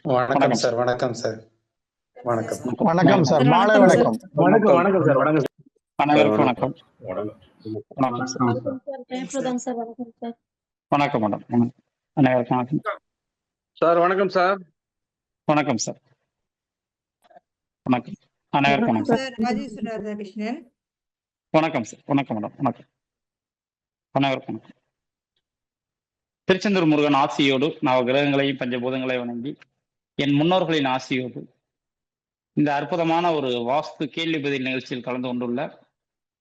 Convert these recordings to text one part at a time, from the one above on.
வணக்கம் வணக்கம் சார். வணக்கம் சார். வணக்கம். வணக்கம் சார். சார், மாலை வணக்கம் சார். வணக்கம். வணக்கம் வணக்கம் சார். வணக்கம் சார். அனைவருக்கும் வணக்கம். வணக்கம் சார். வணக்கம் சார். ஜெயபிரதாங்க சார். வணக்கம் சார். வணக்கம் மேடம். அனைவருக்கும் வணக்கம் சார். வணக்கம் சார். வணக்கம் சார். வணக்கம் அனைவருக்கும் வணக்கம் சார். ராஜேஸ்வரி ராதாகிருஷ்ணன். வணக்கம் சார். வணக்கம் மேடம். வணக்கம் அனைவருக்கும் வணக்கம். திருச்செந்தூர் முருகன் ஆசியோடு நவ கிரகங்களையும் பஞ்சபூதங்களையும் வணங்கி என் முன்னோர்களின் ஆசியோடு இந்த அற்புதமான ஒரு வாஸ்து கேள்வி பதில் நிகழ்ச்சியில் கலந்து கொண்டுள்ள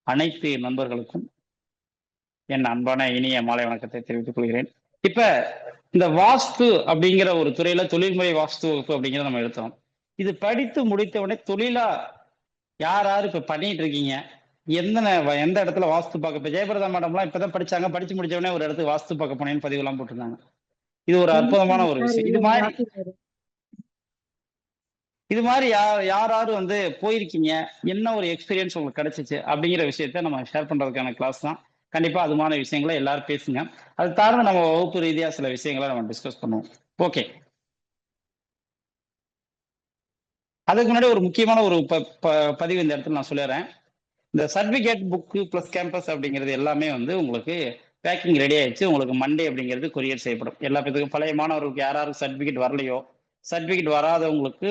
அனைத்து நண்பர்களுக்கும் என் அன்பான இனிய மாலை வணக்கத்தை தெரிவித்துக் கொள்கிறேன். இப்ப இந்த வாஸ்து அப்படிங்கிற ஒரு துறையில தொழில்முறை வாஸ்து வகுப்பு அப்படிங்கிறத நம்ம எடுத்தோம். இது படித்து முடித்த உடனே தொழிலா யார் யார் இப்ப பண்ணிட்டு இருக்கீங்க, எந்த இடத்துல வாஸ்து பார்க்க, இப்ப ஜெயபிரதா மேடம்லாம் இப்பதான் படிச்சாங்க, படிச்சு முடிச்ச உடனே ஒரு இடத்துக்கு வாஸ்து பார்க்க போனேன்னு பதிவு எல்லாம் போட்டிருந்தாங்க. இது ஒரு அற்புதமான ஒரு விஷயம். இது மாதிரி யாராரு வந்து போயிருக்கீங்க, என்ன ஒரு எக்ஸ்பீரியன்ஸ் உங்களுக்கு கிடைச்சிச்சு அப்படிங்கிற விஷயத்த நம்ம ஷேர் பண்றதுக்கான கிளாஸ் தான். கண்டிப்பா அதுமான விஷயங்களை எல்லாரும் பேசுங்க. அது தாழ்ந்து நம்ம வகுப்பு ரீதியா சில விஷயங்களை நம்ம டிஸ்கஸ் பண்ணுவோம். ஓகே, அதுக்கு முன்னாடி ஒரு முக்கியமான ஒரு பதிவு இந்த இடத்துல நான் சொல்லிடுறேன். இந்த சர்டிபிகேட் புக்கு பிளஸ் கேம்பஸ் அப்படிங்கிறது எல்லாமே வந்து உங்களுக்கு பேக்கிங் ரெடி ஆயிடுச்சு. உங்களுக்கு மண்டே அப்படிங்கிறது கொரியர் செய்யப்படும். எல்லா பேத்துக்கும் பழைய மாணவர்களுக்கு யாராருக்கு சர்டிபிகேட் வரலையோ, சர்டிபிகேட் வராதவங்களுக்கு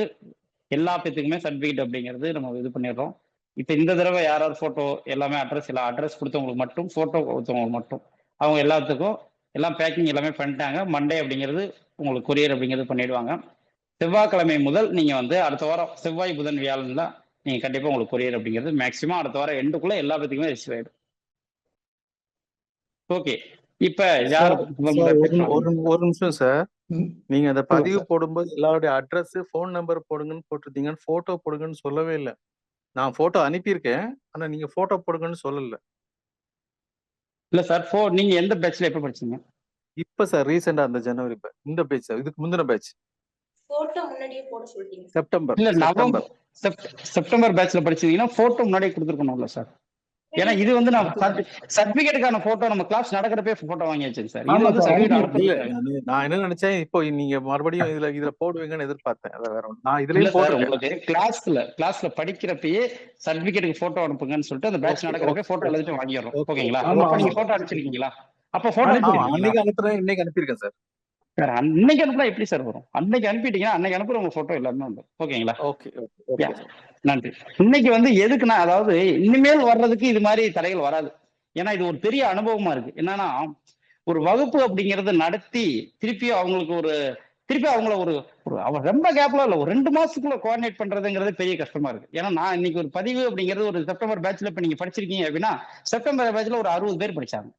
எல்லா பேத்துக்குமே சர்டிபிகேட் அப்படிங்கிறது நம்ம இது பண்ணிடுறோம். இப்போ இந்த தடவை யாராவது ஃபோட்டோ எல்லாமே அட்ரஸ் கொடுத்தவங்களுக்கு மட்டும், ஃபோட்டோ கொடுத்தவங்களுக்கு மட்டும், அவங்க எல்லாத்துக்கும் எல்லாம் பேக்கிங் எல்லாமே பண்ணிட்டாங்க. மண்டே அப்படிங்கிறது உங்களுக்கு கொரியர் அப்படிங்கிறது பண்ணிடுவாங்க. செவ்வாய்க்கிழமை முதல் நீங்கள் வந்து அடுத்த வாரம் செவ்வாய் புதன் வியாழன்ல நீங்கள் கண்டிப்பாக உங்களுக்கு கொரியர் அப்படிங்கிறது மேக்சிமம் அடுத்த வாரம் எண்டுக்குள்ளே எல்லா பேத்துக்குமே ரிசீவ் ஆகிடும். ஓகே, இப்போ ஒரு நிமிஷம் சார். நீங்க அந்த பதிவு போடும்போது எல்லாருடைய அட்ரஸ், போன் நம்பர் போடுங்கன்னு போட்டிருந்தீங்க, போட்டோ போடுங்கன்னு சொல்லவே இல்லை. நான் போட்டோ அனுப்பியிருக்கேன், ஆனா நீங்க போட்டோ போடுங்கன்னு சொல்லல. இல்ல சார், நீங்க எந்த பேட்ச்ல எப்ப படிச்சீங்க? இப்ப சார் ரீசெண்டா அந்த ஜனவரி இந்த பேட்ச், இதுக்கு முந்தின பேட்ச். போட்டோ முன்னாடியே போட சொல்லிட்டீங்க. செப்டம்பர் இல்ல நவம்பர் செப்டம்பர் பேட்ச்ல படிச்சீங்கன்னா போட்டோ முன்னாடியே கொடுத்துருக்கணும்ல சார். ஏன்னா இது வந்து நான் சர்டிபிகேட்டுக்கான போட்டோ நம்ம கிளாஸ் நடக்கிறப்பே போட்டோ வாங்கியாச்சு சார். இது வந்து சர்டிபிகேட் நான் என்ன நினைச்சேன், இப்போ நீங்க மறுபடியும் இதுல போடுவீங்கன்னு எதிர்பார்த்தேன். வேற நான் இதுலயே உங்களுக்கு கிளாஸ்ல படிக்கிறப்பயே சர்டிபிகேட்டுக்கு போட்டோ அனுப்புங்கன்னு சொல்லிட்டு அந்த பேட்ச் நடக்கிறப்ப போட்டோ எல்லாத்தையும் வாங்கிடுறோம். ஓகேங்களா? அப்ப நீங்க போட்டோ அனுப்பிச்சிருக்கீங்களா? அப்ப போட்டோ அன்னைக்கு அனுப்புறேன், இன்னைக்கு அனுப்பியிருக்கேன் சார். அன்னைக்கு அனுப்புனா எப்படி சார் வரும்? அன்னைக்கு அனுப்பிட்டீங்கன்னா அன்னைக்கு அனுப்புற உங்க போட்டோ எல்லாமே உண்டு. ஓகேங்களா? ஓகே, நன்றி. இன்னைக்கு வந்து எதுக்குன்னா, அதாவது இனிமேல் வர்றதுக்கு இது மாதிரி தடைகள் வராது. ஏன்னா இது ஒரு பெரிய அனுபவமா இருக்கு. என்னன்னா, ஒரு வகுப்பு அப்படிங்கறத நடத்தி திருப்பி அவங்கள ஒரு ரொம்ப கேப்ல இல்ல, ஒரு 2 மாசத்துக்குள்ள கோஆர்டினேட் பண்றதுங்கிறது பெரிய கஷ்டமா இருக்கு. ஏன்னா நான் இன்னைக்கு ஒரு பதிவு அப்படிங்கிறது ஒரு செப்டம்பர் பேட்ச்ல இப்ப நீங்க படிச்சிருக்கீங்க அப்படின்னா, செப்டம்பர் பேட்ச்ல ஒரு 60 பேர் படிச்சாங்க.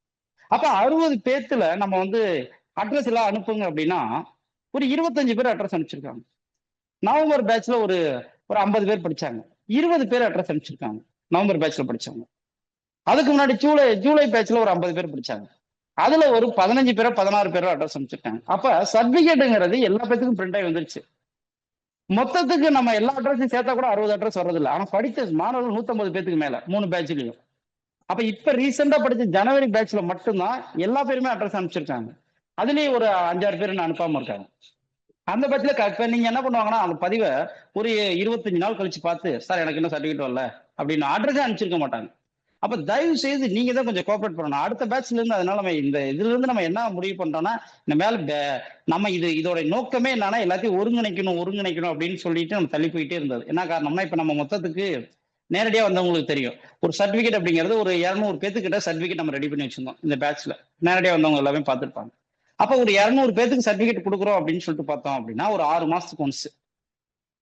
அப்ப 60 பேத்துல நம்ம வந்து அட்ரஸ் எல்லாம் அனுப்புங்க அப்படின்னா ஒரு 25 பேர் அட்ரஸ் அனுப்பிச்சிருக்காங்க. நவம்பர் பேட்ச்ல ஒரு 50 பேர் படிச்சாங்க, 20 பேர் அட்ரஸ் அனுப்பிச்சிருக்காங்க நவம்பர் பேட்ச்ல படிச்சவங்க. அதுக்கு முன்னாடி ஜூலை பேட்ச்ல ஒரு 50 பேர் படிச்சாங்க, அதுல ஒரு 15 பேரோ 16 பேரோ அட்ரஸ் அனுப்பிச்சிருக்காங்க. அப்ப சர்டிபிகேட்டுங்கிறது எல்லா பேத்துக்கும் பிரிண்ட் ஆகி வந்துருச்சு. மொத்தத்துக்கு நம்ம எல்லா அட்ரஸையும் சேர்த்தா கூட 60 அட்ரஸ் வர்றது இல்லை. ஆனா படித்த மாணவர்கள் 150 பேத்துக்கு மேல 3 பேட்ச்லயும். அப்ப இப்ப ரீசெண்டா படிச்ச ஜனவரி பேட்ச்ல மட்டும்தான் எல்லா பேருமே அட்ரஸ் அனுப்பிச்சிருக்காங்க. அதுலயும் ஒரு 5-6 பேர் அனுப்பாம இருக்காங்க. அந்த பட்சத்துல இப்ப நீங்க என்ன பண்ணுவாங்கன்னா, அந்த பதிவை ஒரு 25 நாள் கழிச்சு பார்த்து, சார் எனக்கு இன்னும் சர்டிபிகேட் வரல அப்படின்னு அட்ரஸே அனுப்பிச்சிருக்க மாட்டாங்க. அப்ப தயவு செய்து நீங்க தான் கொஞ்சம் கோஆபரேட் பண்ணணும் அடுத்த பேட்ச்ல இருந்து. அதனால நம்ம இந்த இதுல இருந்து நம்ம என்ன முடிவு பண்றோம்னா, இந்த மேல நம்ம இதோட நோக்கமே என்னன்னா, எல்லாத்தையும் ஒருங்கிணைக்கணும் அப்படின்னு சொல்லிட்டு நம்ம தள்ளி போயிட்டே இருந்தது. என்ன காரணம்னா, இப்ப நம்ம மொத்தத்துக்கு நேரடியா வந்தவங்களுக்கு தெரியும், ஒரு சர்டிபிகேட் அப்படிங்கிறது ஒரு 200 பேத்துக்கிட்ட சர்டிபிகேட் நம்ம ரெடி பண்ணி வச்சிருந்தோம். இந்த பேட்ச்ல நேரடியா வந்தவங்க எல்லாமே பார்த்துருப்பாங்க. அப்ப ஒரு 200 பேத்துக்கு சர்டிபிகேட் கொடுக்குறோம் அப்படின்னு சொல்லிட்டு பார்த்தோம் அப்படின்னா, ஒரு 6 மாசத்துக்கு ஒன்ஸ்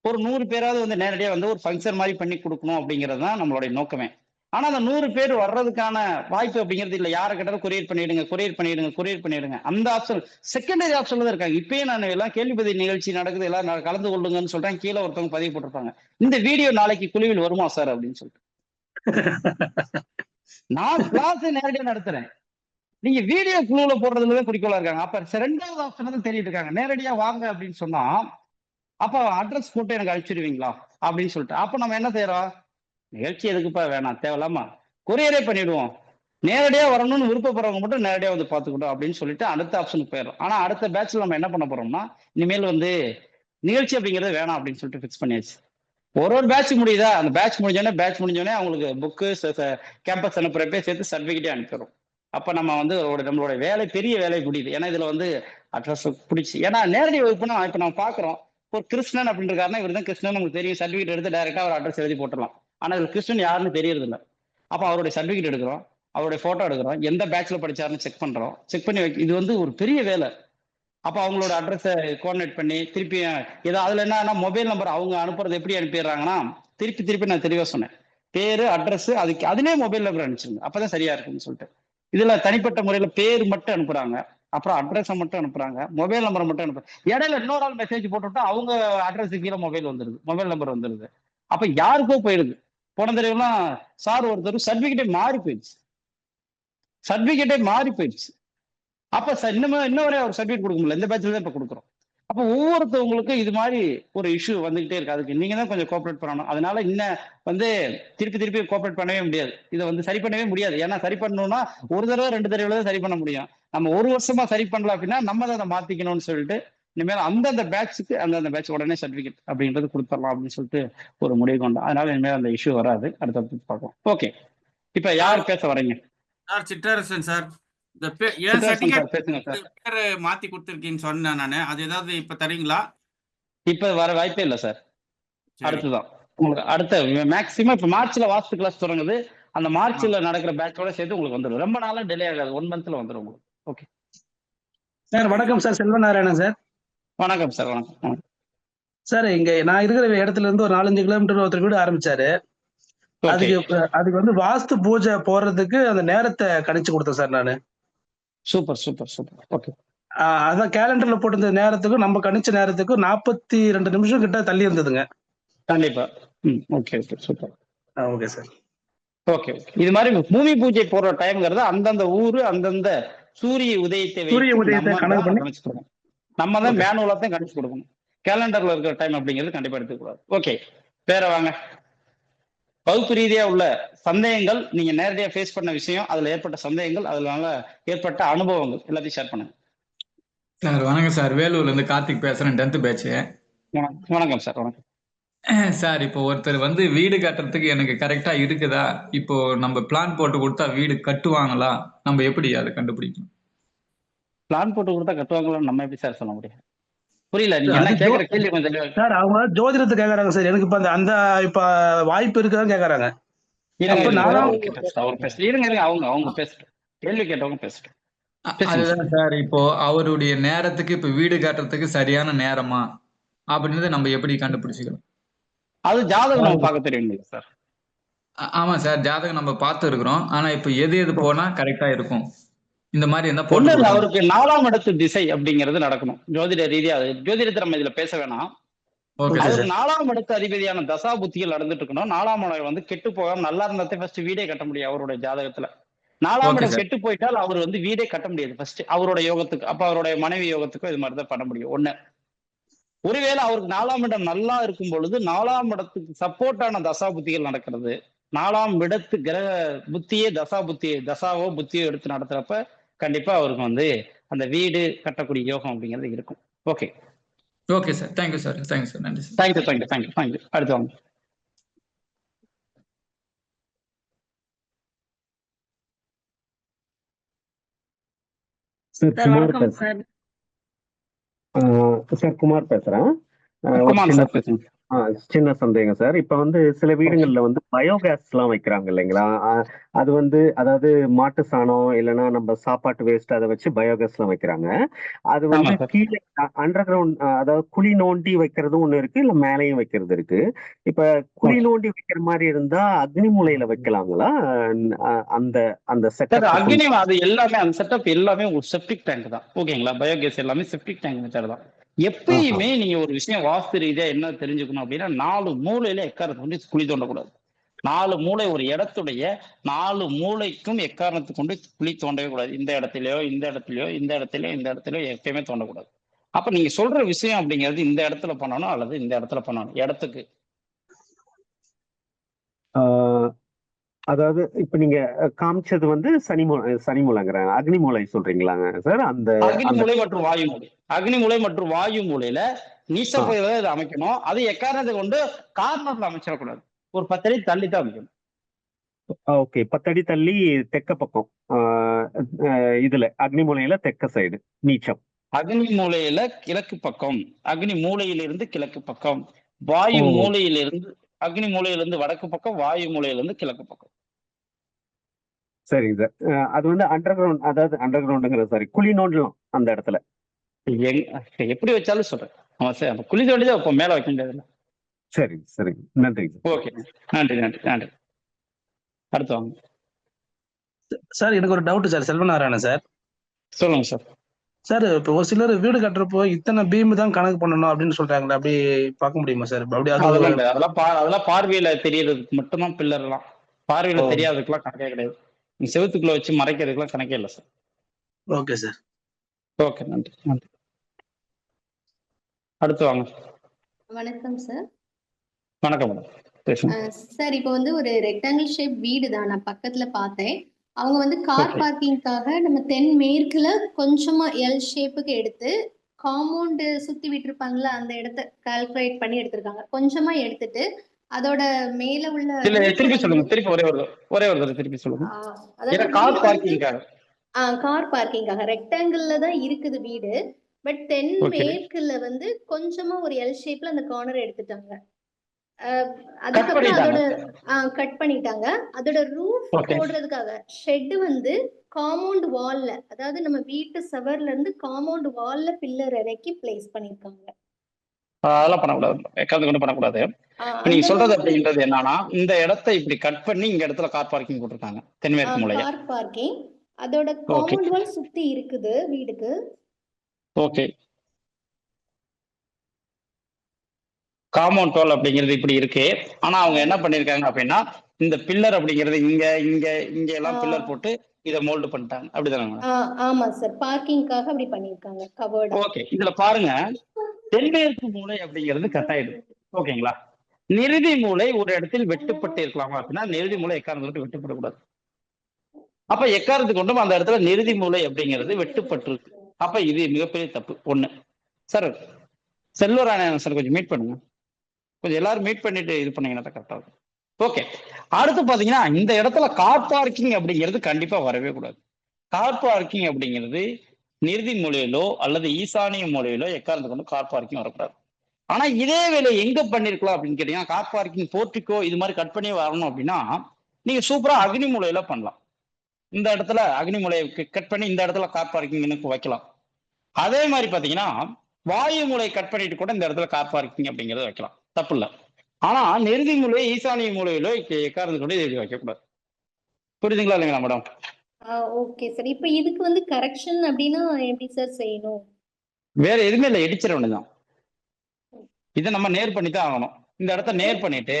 ஒரு 100 பேராவது வந்து நேரடியா வந்து ஒரு ஃபங்க்ஷன் மாதிரி பண்ணி கொடுக்கணும் அப்படிங்கிறது தான் நம்மளுடைய நோக்கமே. ஆனா அந்த 100 பேர் வர்றதுக்கான வாய்ப்பு அப்படிங்கிறது இல்லை. யாரை கேட்டாலும் கொரியர் பண்ணிடுங்க. அந்த ஆப்ஷன் செகண்டரி ஆப்ஷன்ல தான் இருக்காங்க. இப்பயே நான் எல்லாம் கேள்விப்பதிவு நிகழ்ச்சி நடக்குது, எல்லாம் கலந்து கொள்ளுங்கன்னு சொல்றேன். கீழே ஒருத்தவங்க பதிவு போட்டிருப்பாங்க, இந்த வீடியோ நாளைக்கு குழுவில் வருமா சார் அப்படின்னு சொல்லிட்டு. நான் கிளாஸ் நேரடியா நடத்துறேன், நீங்க வீடியோ குழுல போடுறதுல குறிக்கோளா இருக்காங்க. அப்ப 2வது ஆப்ஷன் தான் தேடிட்டு இருக்காங்க. நேரடியா வாங்க அப்படின்னு சொன்னா, அப்ப அட்ரஸ் போட்டு எனக்கு அனுப்பிச்சிருவீங்களா அப்படின்னு சொல்லிட்டு. அப்ப நம்ம என்ன செய்யறோம், நிகழ்ச்சி எதுக்குப்பா வேணாம், தேவையில்லாமா கொரியரே பண்ணிடுவோம், நேரடியா வரணும்னு விருப்பப்படுறவங்க மட்டும் நேரடியா வந்து பார்த்துக்கிட்டோம் அப்படின்னு சொல்லிட்டு அடுத்த ஆப்ஷனுக்கு போயிடும். ஆனா அடுத்த பேட்ச்ல நம்ம என்ன பண்ண போறோம்னா, இனிமேல் வந்து நிகழ்ச்சி அப்படிங்கிறது வேணாம் அப்படின்னு சொல்லிட்டு ஃபிக்ஸ் பண்ணியாச்சு. ஒரு பேட்ச் முடியுதா, அந்த பேட்ச் முடிஞ்சோடனே அவங்களுக்கு புக்கு கேம்பஸ் அனுப்புறப்பே சேர்த்து சர்டிஃபிகேட்டே அனுப்பிடுறோம். அப்ப நம்ம வந்து நம்மளோட வேலை பெரிய வேலை முடியுது. ஏன்னா இதுல வந்து அட்ரஸ் பிடிச்சி, ஏன்னா நேரடி வகுப்புனா இப்ப நம்ம பாக்குறோம், ஒரு கிருஷ்ணன் அப்படின்னு இருக்காருன்னா இவர் தான் கிருஷ்ணன் நமக்கு தெரியும், சர்டிஃபிகேட் எடுத்து டைரக்டா அவர் அட்ரஸ் எழுதி போட்டுடலாம். ஆனா இதுல கிருஷ்ணன் யாருன்னு தெரியறது இல்லை. அப்ப அவருடைய சர்டிஃபிகேட் எடுக்கிறோம், அவருடைய போட்டோ எடுக்கிறோம், எந்த பேட்ச்ல படிச்சாருன்னு செக் பண்றோம். செக் பண்ணி இது வந்து ஒரு பெரிய வேலை. அப்போ அவங்களோட அட்ரஸை கோஆர்டினேட் பண்ணி திருப்பி ஏதோ அதில் என்னன்னா மொபைல் நம்பர் அவங்க அனுப்புறது எப்படி அனுப்பிடுறாங்கன்னா, திருப்பி நான் தெளிவாக சொன்னேன், பேரு அட்ரஸ் அதுக்கு அதிலே மொபைல் நம்பர் அனுப்பிச்சிருங்க, அப்பதான் சரியா இருக்குன்னு சொல்லிட்டு. இதுல தனிப்பட்ட முறையில் பேர் மட்டும் அனுப்புறாங்க, அப்புறம் அட்ரஸை மட்டும் அனுப்புறாங்க, மொபைல் நம்பரை மட்டும் அனுப்புறாங்க. இடையில இன்னொரு ஆள் மெசேஜ் போட்டுவிட்டா அவங்க அட்ரஸுக்கு கீழே மொபைல் நம்பர் வந்துருது. அப்ப யாருக்கோ போயிடுது. போன தடவைலாம் சார் ஒருத்தர் சர்டிஃபிகேட்டே மாறி போயிடுச்சு. அப்ப இன்னும் வரை அவர் சர்டிஃபிகேட் கொடுக்க முடியல. இந்த பேட்ச்ல தான் இப்ப கொடுக்குறோம். அப்போ ஒவ்வொருத்தவங்களுக்கும் இது மாதிரி ஒரு இஷ்யூ வந்துகிட்டே இருக்கு. அதுக்கு நீங்க தான் கொஞ்சம் கோஆபரேட் பண்ணணும். அதனால இன்னும் வந்து திருப்பி கோஆபரேட் பண்ணவே முடியாது. இதை வந்து சரி பண்ணவே முடியாது. ஏன்னா சரி பண்ணணும்னா ஒரு தடவை 2 தடவை தான் சரி பண்ண முடியும். நம்ம ஒரு வருஷமா சரி பண்ணல அப்படின்னா நம்ம தான் அதை மாத்திக்கணும்னு சொல்லிட்டு இனிமேல் அந்தந்த பேட்சுக்கு அந்தந்த பேட்ச் உடனே சர்டிஃபிகேட் அப்படின்றது கொடுத்துடலாம் அப்படின்னு சொல்லிட்டு ஒரு முடிவு கொண்டோம். அதனால இனிமேல் அந்த இஷ்யூ வராது. அடுத்த பார்க்கலாம். ஓகே, இப்ப யார் பேச வரீங்க? Sir Sitrarasan sir. இந்த ஏன் சர்டிஃபிகேட் பேர் மாத்தி கொடுத்துருக்கீங்கன்னு சொன்னேன் நானு. அது ஏதாவது இப்ப தரீங்களா? இப்ப வர வாய்ப்பே இல்லை சார். அடுத்துதான் உங்களுக்கு அடுத்த மேக்சிமம் இப்ப மார்ச்ல வாஸ்து கிளாஸ் தொடங்குது. அந்த மார்ச்ல நடக்கிற பேட்சோட சேர்த்து உங்களுக்கு வந்துடும். ரொம்ப நாளா டிலே ஆகாது, 1 மந்த்ல வந்துடும் உங்களுக்கு. ஓகே சார் வணக்கம் சார். செல்வநாராயணன் சார். வணக்கம் சார். வணக்கம் சார். இங்க நான் இருக்கிற இடத்துல இருந்து ஒரு 4-5 கிலோமீட்டர் ஒருத்தர் வீடு ஆரம்பிச்சாரு. அதுக்கு வந்து வாஸ்து பூஜை போடுறதுக்கு அந்த நேரத்தை கணிச்சு கொடுத்தேன் சார் நானு. சூப்பர். ஓகே, அதான் கேலண்டர்ல போட்டிருந்த நேரத்துக்கும் நம்ம கணிச்ச நேரத்துக்கும் 42 நிமிஷம் கிட்ட தள்ளி இருந்ததுங்க. கண்டிப்பா. Okay super. Okay sir. Okay. இது மாதிரி பூமி பூஜை போடுற டைம்ங்கிறது அந்தந்த ஊரு அந்தந்த சூரிய உதயத்தை கணக்கு பண்ணி நம்ம தான் மேனுவலாத்தையும் கணிச்சு கொடுக்கணும். கேலண்டர்ல இருக்கிற டைம் அப்படிங்கிறது கண்டிப்பா எடுத்துக்கூடாது. ஓகே, வேற வாங்க. வகுப்பு ரீதியா உள்ள சந்தேகங்கள், நீங்க நேரடியா ஃபேஸ் பண்ண விஷயம், அதுல ஏற்பட்ட சந்தேகங்கள், அதனால ஏற்பட்ட அனுபவங்கள் எல்லாத்தையும் ஷேர் பண்ணுங்க. சார் வணக்கம் சார். வேலூர்ல இருந்து கார்த்திக் பேசுறேன், 10th பேட்ச். வணக்கம் சார். வணக்கம் சார். இப்போ ஒருத்தர் வந்து வீடு கட்டுறதுக்கு எனக்கு கரெக்டா இருக்குதா, இப்போ நம்ம பிளான் போட்டு கொடுத்தா வீடு கட்டுவாங்களா, நம்ம எப்படி அதை கண்டுபிடிக்கணும்? பிளான் போட்டு கொடுத்தா கட்டுவாங்களான்னு நம்ம எப்படி சார் சொல்ல முடியும்? புரியல, நீங்க என்ன கேக்குற கேள்வி கொஞ்சம் சார். அவங்க ஜோதிடத்தை கேக்குறாங்க சார். எனக்கு இப்ப அந்த இப்ப வாய்ப்பு இருக்குதான் கேக்குறாங்க. அவங்க பேசட்டும், கேள்வி கேட்டவங்க பேசட்டும். அதுதான் சார். இப்போ அவருடைய நேரத்துக்கு இப்ப வீடு கட்டுறதுக்கு சரியான நேரமா அப்படின்றத நம்ம எப்படி கண்டுபிடிச்சிக்கலாம்? அது ஜாதகம் நம்ம பார்க்க தெரியும் சார். ஆமா சார், ஜாதகம் நம்ம பார்த்து இருக்கிறோம். ஆனா இப்ப எது போனா கரெக்டா இருக்கும் இந்த மாதிரி இருந்தா ஒண்ணு இல்ல, அவருக்கு 4ஆம் இடத்து திசை அப்படிங்கிறது நடக்கணும். ஜோதிட ரீதியா ஜோதிடத்தை நம்ம இதுல பேச வேணாம். அவருக்கு 4ஆம் இடத்து அதிபதியான தசா புத்திகள் நடந்துட்டு இருக்கணும். 4ஆம் இடம் வந்து கெட்டு போகாம நல்லா இருந்தா ஃபர்ஸ்ட் வீடே கட்ட முடியும் அவருடைய ஜாதகத்துல. 4ஆம் இடம் கெட்டு போயிட்டால் அவர் வந்து வீடே கட்ட முடியாது ஃபர்ஸ்ட் அவரோட யோகத்துக்கு. அப்ப அவருடைய மனைவி யோகத்துக்கும் இது மாதிரிதான் பண்ண முடியும். ஒண்ணு, ஒருவேளை அவருக்கு 4ஆம் இடம் நல்லா இருக்கும் பொழுது 4ஆம் இடத்துக்கு சப்போர்ட்டான தசா புத்திகள் நடக்கிறது, 4ஆம் இடத்து கிரக புத்தியே தசாவோ புத்தியோ எடுத்து நடத்துறப்ப கண்டிப்பா அவருக்கு வந்து அந்த வீடு கட்டக்கூடிய யோகம் அப்படிங்கிறது இருக்கும். Okay okay sir. Thank you sir. நன்றி சார். தேங்க்யூ. அடுத்து வாங்க. சார் குமார் பேசுறேன். சின்ன சந்தேகம் சார். இப்ப வந்து சில வீடுகள்ல வந்து பயோகேஸ் எல்லாம் வைக்கிறாங்க இல்லைங்களா? அது வந்து அதாவது மாட்டு சாணம் இல்லைன்னா நம்ம சாப்பாட்டு வேஸ்ட் அதை வச்சு பயோகேஸ் எல்லாம் வைக்கிறாங்க. அது வந்து கீழே அண்டர் கிரவுண்ட், அதாவது குழி நோண்டி வைக்கிறதும் ஒண்ணு இருக்கு, இல்ல மேலையும் வைக்கிறது இருக்கு. இப்ப குழி நோண்டி வைக்கிற மாதிரி இருந்தா அக்னி மூலையில வைக்கலாங்களா? அந்த அந்த செட்டப் அக்னி அது எல்லாமே அந்த செட்டப் எல்லாமே ஒரு செப்டிக் டேங்க் தான். ஓகேங்களா? பயோகேஸ் எல்லாமே செப்டிக் டேங்க் மெத்தட் தான். எப்பயுமே நீங்க ஒரு விஷயம் வாஸ்து ரீதியா என்ன தெரிஞ்சுக்கணும் அப்படின்னா, 4 மூலையில எக்காரணத்தை கொண்டு குழி தோண்டக்கூடாது. 4 மூலை ஒரு இடத்துடைய 4 மூலைக்கும் எக்காரணத்தை கொண்டு குழி தோண்டவே கூடாது. இந்த இடத்துலயோ எப்பயுமே தோண்டக்கூடாது. அப்ப நீங்க சொல்ற விஷயம் அப்படிங்கிறது இந்த இடத்துல பண்ணணும் அல்லது இந்த இடத்துல பண்ணணும் இடத்துக்கு. அதாவது இப்ப நீங்க காமிச்சது வந்து சனிமூலைங்கிறாங்க, அக்னி மூலை சொல்றீங்களாங்க சார்? அந்த அக்னி மூலை மற்றும் வாயு மூலை, அக்னி மூலை மற்றும் வாயு மூலையில நீச்ச ஆ. பகுதியில தான் இதை அமைக்கணும். அது எக்காரணத்தை கொண்டு கார்னர்ல அமைச்சிடக்கூடாது. ஒரு 10 அடி தள்ளி தான் அமைக்கணும். ஓகே 10 அடி தள்ளி தெற்க பக்கம் இதுல அக்னிமூலையில தெற்க சைடு நீச்சம். அக்னி மூலையில கிழக்கு பக்கம், அக்னி மூலையிலிருந்து கிழக்கு பக்கம், வாயு ஓ. மூலையிலிருந்து அக்னி மூலையிலிருந்து வடக்கு பக்கம், வாயு மூலையிலிருந்து கிழக்கு பக்கம். சரிங்க சார். அது வந்து அண்டர் கிரவுண்ட், அதாவது அண்டர் கிரவுண்டுங்கிற சாரி குழி நோண்டலாம் அந்த இடத்துல. எப்படி வச்சாலும் சொல்றேன். ஆமா சார், அப்ப குழி தோண்டிதான் இப்போ மேல வைக்க முடியாது. சரிங்க சரிங்க, நன்றிங்க சார். ஓகே, நன்றி நன்றி நன்றி. அடுத்து வாங்க சார் எனக்கு ஒரு டவுட் சார், செல்வநாராயணன் சார். சொல்லுங்க சார். சார் இப்போ ஒரு சிலர் வீடு கட்டுறப்போ இத்தனை பீம் தான் கணக்கு பண்ணணும் அப்படின்னு சொல்றாங்களே, அப்படி பார்க்க முடியுமா சார்? அப்படி அதெல்லாம் அது கிடையாது. அதெல்லாம் பார்வையில தெரியறதுக்கு மட்டும்தான் பில்லர் எல்லாம். பார்வையில தெரியாததுக்கெல்லாம் கணக்கே கிடையாது. நீங்க செவுத்துக்குள்ள வச்சு மறைக்கிறதுக்கெல்லாம் கணக்கே இல்லை சார். Okay sir. ஓகே, நன்றி நன்றி. அடுத்து வாங்க. வணக்கம் சார். வணக்கம் மேடம், பேசுங்க. சார் இப்போ வந்து ஒரு ரெக்டாங்கிள் ஷேப் வீடு தான் நான் பக்கத்துல பார்த்தேன். அவங்க வந்து கார் Okay. பார்க்கிங்காக நம்ம தென்மேற்குல கொஞ்சமா எல் ஷேப்புக்கு எடுத்து காம்பவுண்டு சுத்தி விட்டுருப்பாங்கல்ல, அந்த இடத்த கால்குலேட் பண்ணி எடுத்திருக்காங்க. கொஞ்சமா எடுத்துட்டு அதோட மேல உள்ள இல்ல roof திருப்பி வந்து- சொல்லுங்க, திருப்பி ஒரே ஒரு தடவை திருப்பி சொல்லுங்க. ஆ, ஏன்னா அதாவது கார் வீடு வந்து- பார்க்கிங்காக. கார் பார்க்கிங்காக ரெக்டாங்கிள்ல தான் இருக்குது வீடு. பட் தென்மேற்குல வந்து கொஞ்சமா ஒரு எல் ஷேப்ல அந்த கார்னர் எடுத்துட்டாங்க. அதுக்கப்புறம் பண்ணிட்டாங்க. அதோட கட் பண்ணிட்டாங்க. அதோட ரூஃப் Okay. போடுறதுக்காக ஷெட் வந்து காம்பவுண்ட் வால்ல, அதாவது நம்ம வீட்டு சவர்ல இருந்து காம்பவுண்ட் வால்ல பில்லர் இறக்கி பிளேஸ் பண்ணிருக்காங்க. அதெல்லாம் பண்ணக்கூடாது, எக்காந்து கொண்டு பண்ணக்கூடாது. இப்ப நீங்க சொல்றது அப்படின்றது என்னன்னா, இந்த இடத்தை இப்படி கட் பண்ணி இந்த இடத்துல கார் பார்க்கிங் போட்டிருக்காங்க தென்மேற்கு மூலையா. கார் பார்க்கிங் அதோட காம்பவுண்ட் வால் சுத்தி இருக்குது வீடுக்கு. ஓகே, காம்பவுண்ட் வால் அப்படிங்கிறது இப்படி இருக்கு. ஆனா அவங்க என்ன பண்ணிருக்காங்க அப்படின்னா, இந்த பில்லர் அப்படிங்கிறது இங்க இங்க இங்க எல்லாம் பில்லர் போட்டு இதை மோல்டு பண்ணிட்டாங்க. அப்படிதானே? ஆமா சார், பார்க்கிங்காக அப்படி பண்ணிருக்காங்க கவர்ட். ஓகே, இதுல பாருங்க, தென்மேற்கு மூலை அப்படிங்கிறது கட் ஆயிடுது. ஓகேங்களா? நிறுதி மூலை ஒரு இடத்தில் வெட்டுப்பட்டு இருக்கலாமா அப்படின்னா, நிறுதி மூலை எக்காரணத்தை வெட்டுப்படக்கூடாது. அப்ப எக்காரணத்துக்கு கொண்டும் அந்த இடத்துல நிறுதி மூலை அப்படிங்கிறது வெட்டுப்பட்டிருக்கு. அப்ப இது மிகப்பெரிய தப்பு. ஒண்ணு சார், செல்வராயணன் சார் கொஞ்சம் மீட் பண்ணுங்க, கொஞ்சம் எல்லாரும் மீட் பண்ணிட்டு இது பண்ணீங்கன்னா கரெக்டா இருக்கும். ஓகே, அடுத்து பாத்தீங்கன்னா இந்த இடத்துல கார் பார்க்கிங் அப்படிங்கிறது கண்டிப்பா வரவே கூடாது. கார் பார்க்கிங் அப்படிங்கிறது நிறுதி மூலையிலோ அல்லது ஈசானிய மூலையிலோ எக்காரணத்தை கொண்டு கார் பார்க்கிங் வரக்கூடாது. ஆனா இதே வேலை எங்க பண்ணிருக்கலாம் அப்படின்னு கேட்டீங்கன்னா, கார் பார்க்கிங் போர்ட்டிக்கோ இது மாதிரி கட் பண்ணி வரணும் அப்படின்னா நீங்க சூப்பரா அக்னி மூலையில பண்ணலாம். இந்த இடத்துல அக்னி மூலையை கட் பண்ணி இந்த இடத்துல கார் பார்க்கிங் வைக்கலாம். அதே மாதிரி பாத்தீங்கன்னா வாயு மூலை கட் பண்ணிட்டு கூட இந்த இடத்துல கார் பார்க்கிங் அப்படிங்கறத வைக்கலாம், தப்பு இல்லை. ஆனா நிறுதி மூலை ஈசானிய மூலையிலோ எக்காரணத்தை கொண்டு இதை வைக்கக்கூடாது. புரியுதுங்களா இல்லைங்களா மேடம்? Okay sir. இப்போ இதுக்கு வந்து கரெக்ஷன் அப்படின்னா எப்படி சார் செய்யணும்? வேற எதுவுமே இல்லை, இடிச்சிட வேண்டியதுதான். இதை நம்ம நேர் பண்ணி தான் ஆகணும். இந்த இடத்த நேர் பண்ணிட்டு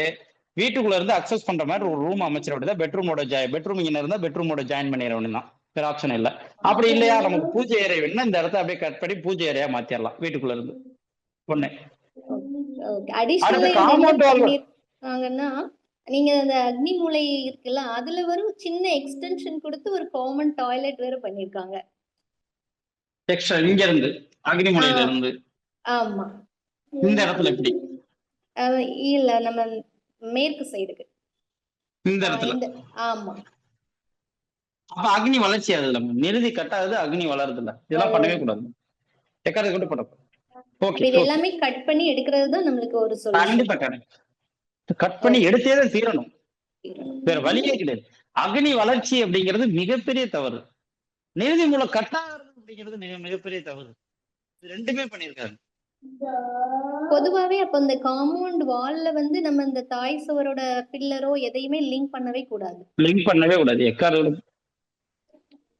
வீட்டுக்குள்ள இருந்து அக்சஸ் பண்ற மாதிரி ஒரு ரூம் அமைச்சிட வேண்டியதா. பெட்ரூம் இங்க இருந்தா பெட்ரூமோட ஜாயின் பண்ணிட வேண்டியதான், வேற ஆப்ஷன் இல்லை. அப்படி இல்லையா, நமக்கு பூஜை ஏரியா வேணும்னா இந்த இடத்த அப்படியே கட் பண்ணி பூஜை ஏரியா மாத்திரலாம் வீட்டுக்குள்ள இருந்து. ஒண்ணு. அடிஷனலா compound wall. பண்ணிருக்காங்கன்னா, நீங்க அந்த அக்னி மூலை இருக்குல்ல, அதுல வரும் சின்ன எக்ஸ்டென்ஷன் கொடுத்து ஒரு காமன் டாய்லெட் வேற பண்ணிருக்காங்க. எக்ஸ்ட்ரா இங்க இருந்து அக்னி மூலையில இருந்து ஆமா. இந்த இடத்துல எப்படி? இல்ல நம்ம மேற்கு சைடுக்கு இந்த இடத்துல. ஆமா. அப்ப அக்னி வளர்ச்சி ஆகுதுல, நிறுதி கட்டாகுது, அக்னி வளருது இல்ல. இதெல்லாம் பண்ணவே கூடாது, எக்காரணத்தை கொண்டு பண்ணக்கூடாது. ஓகே, இது எல்லாமே கட் பண்ணி எடுக்கிறது தான் நம்மளுக்கு ஒரு சொல்யூஷன். கண்டிப்பா கட் பண்ணி எடுத்தே தான் தீரணும், வேற வழியே கிடையாது. அக்னி வளர்ச்சி அப்படிங்கிறது மிகப்பெரிய தவறு. நிறுதி மூலம் கட்டாகிறது அப்படிங்கிறது மிகப்பெரிய தவறு. இது ரெண்டுமே பண்ணிருக்காரு. பொதுவாவே அப்ப இந்த காம்பவுண்ட் வால்ல வந்து நம்ம இந்த தாய் சுவரோட பில்லரோ எதையுமே லிங்க் பண்ணவே கூடாது. லிங்க் பண்ணவே கூடாது, எக்காரணம்.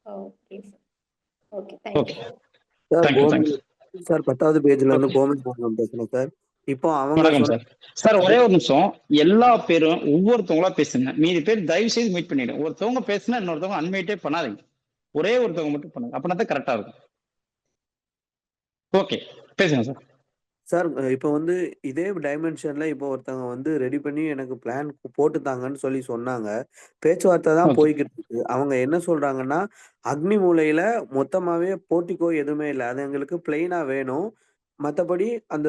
Okay sir. Okay, thank you. Sir 10வது பேஜ்ல இருந்து கோமன் பேசுறேன் சார். இப்போ வணக்கம் சார். சார் ஒரே ஒரு நிமிஷம், எல்லா பேரும் ஒவ்வொருத்தவங்களா பேசுங்க. மீதி பேர் தயவு செய்து மீட் பண்ணிடுங்க. ஒருத்தவங்க பேசுனா இன்னொருத்தவங்க அன்மீட்டே பண்ணாதீங்க, ஒரே ஒருத்தவங்க மட்டும் பண்ணுங்க, அப்படின்னா தான் கரெக்டா இருக்கும். ஓகே, பேசுங்க சார். சார் இப்போ வந்து இதே டைமென்ஷன்ல இப்போ ஒருத்தவங்க வந்து ரெடி பண்ணி எனக்கு பிளான் போட்டுத்தாங்கன்னு சொன்னாங்க. பேச்சுவார்த்தை தான் Okay. போய்கிட்டு இருக்கு. அவங்க என்ன சொல்றாங்கன்னா, அக்னி மூலையில மொத்தமாவே போர்ட்டிகோ எதுவுமே இல்லை, அது எங்களுக்கு பிளெயினா வேணும். மத்தபடி அந்த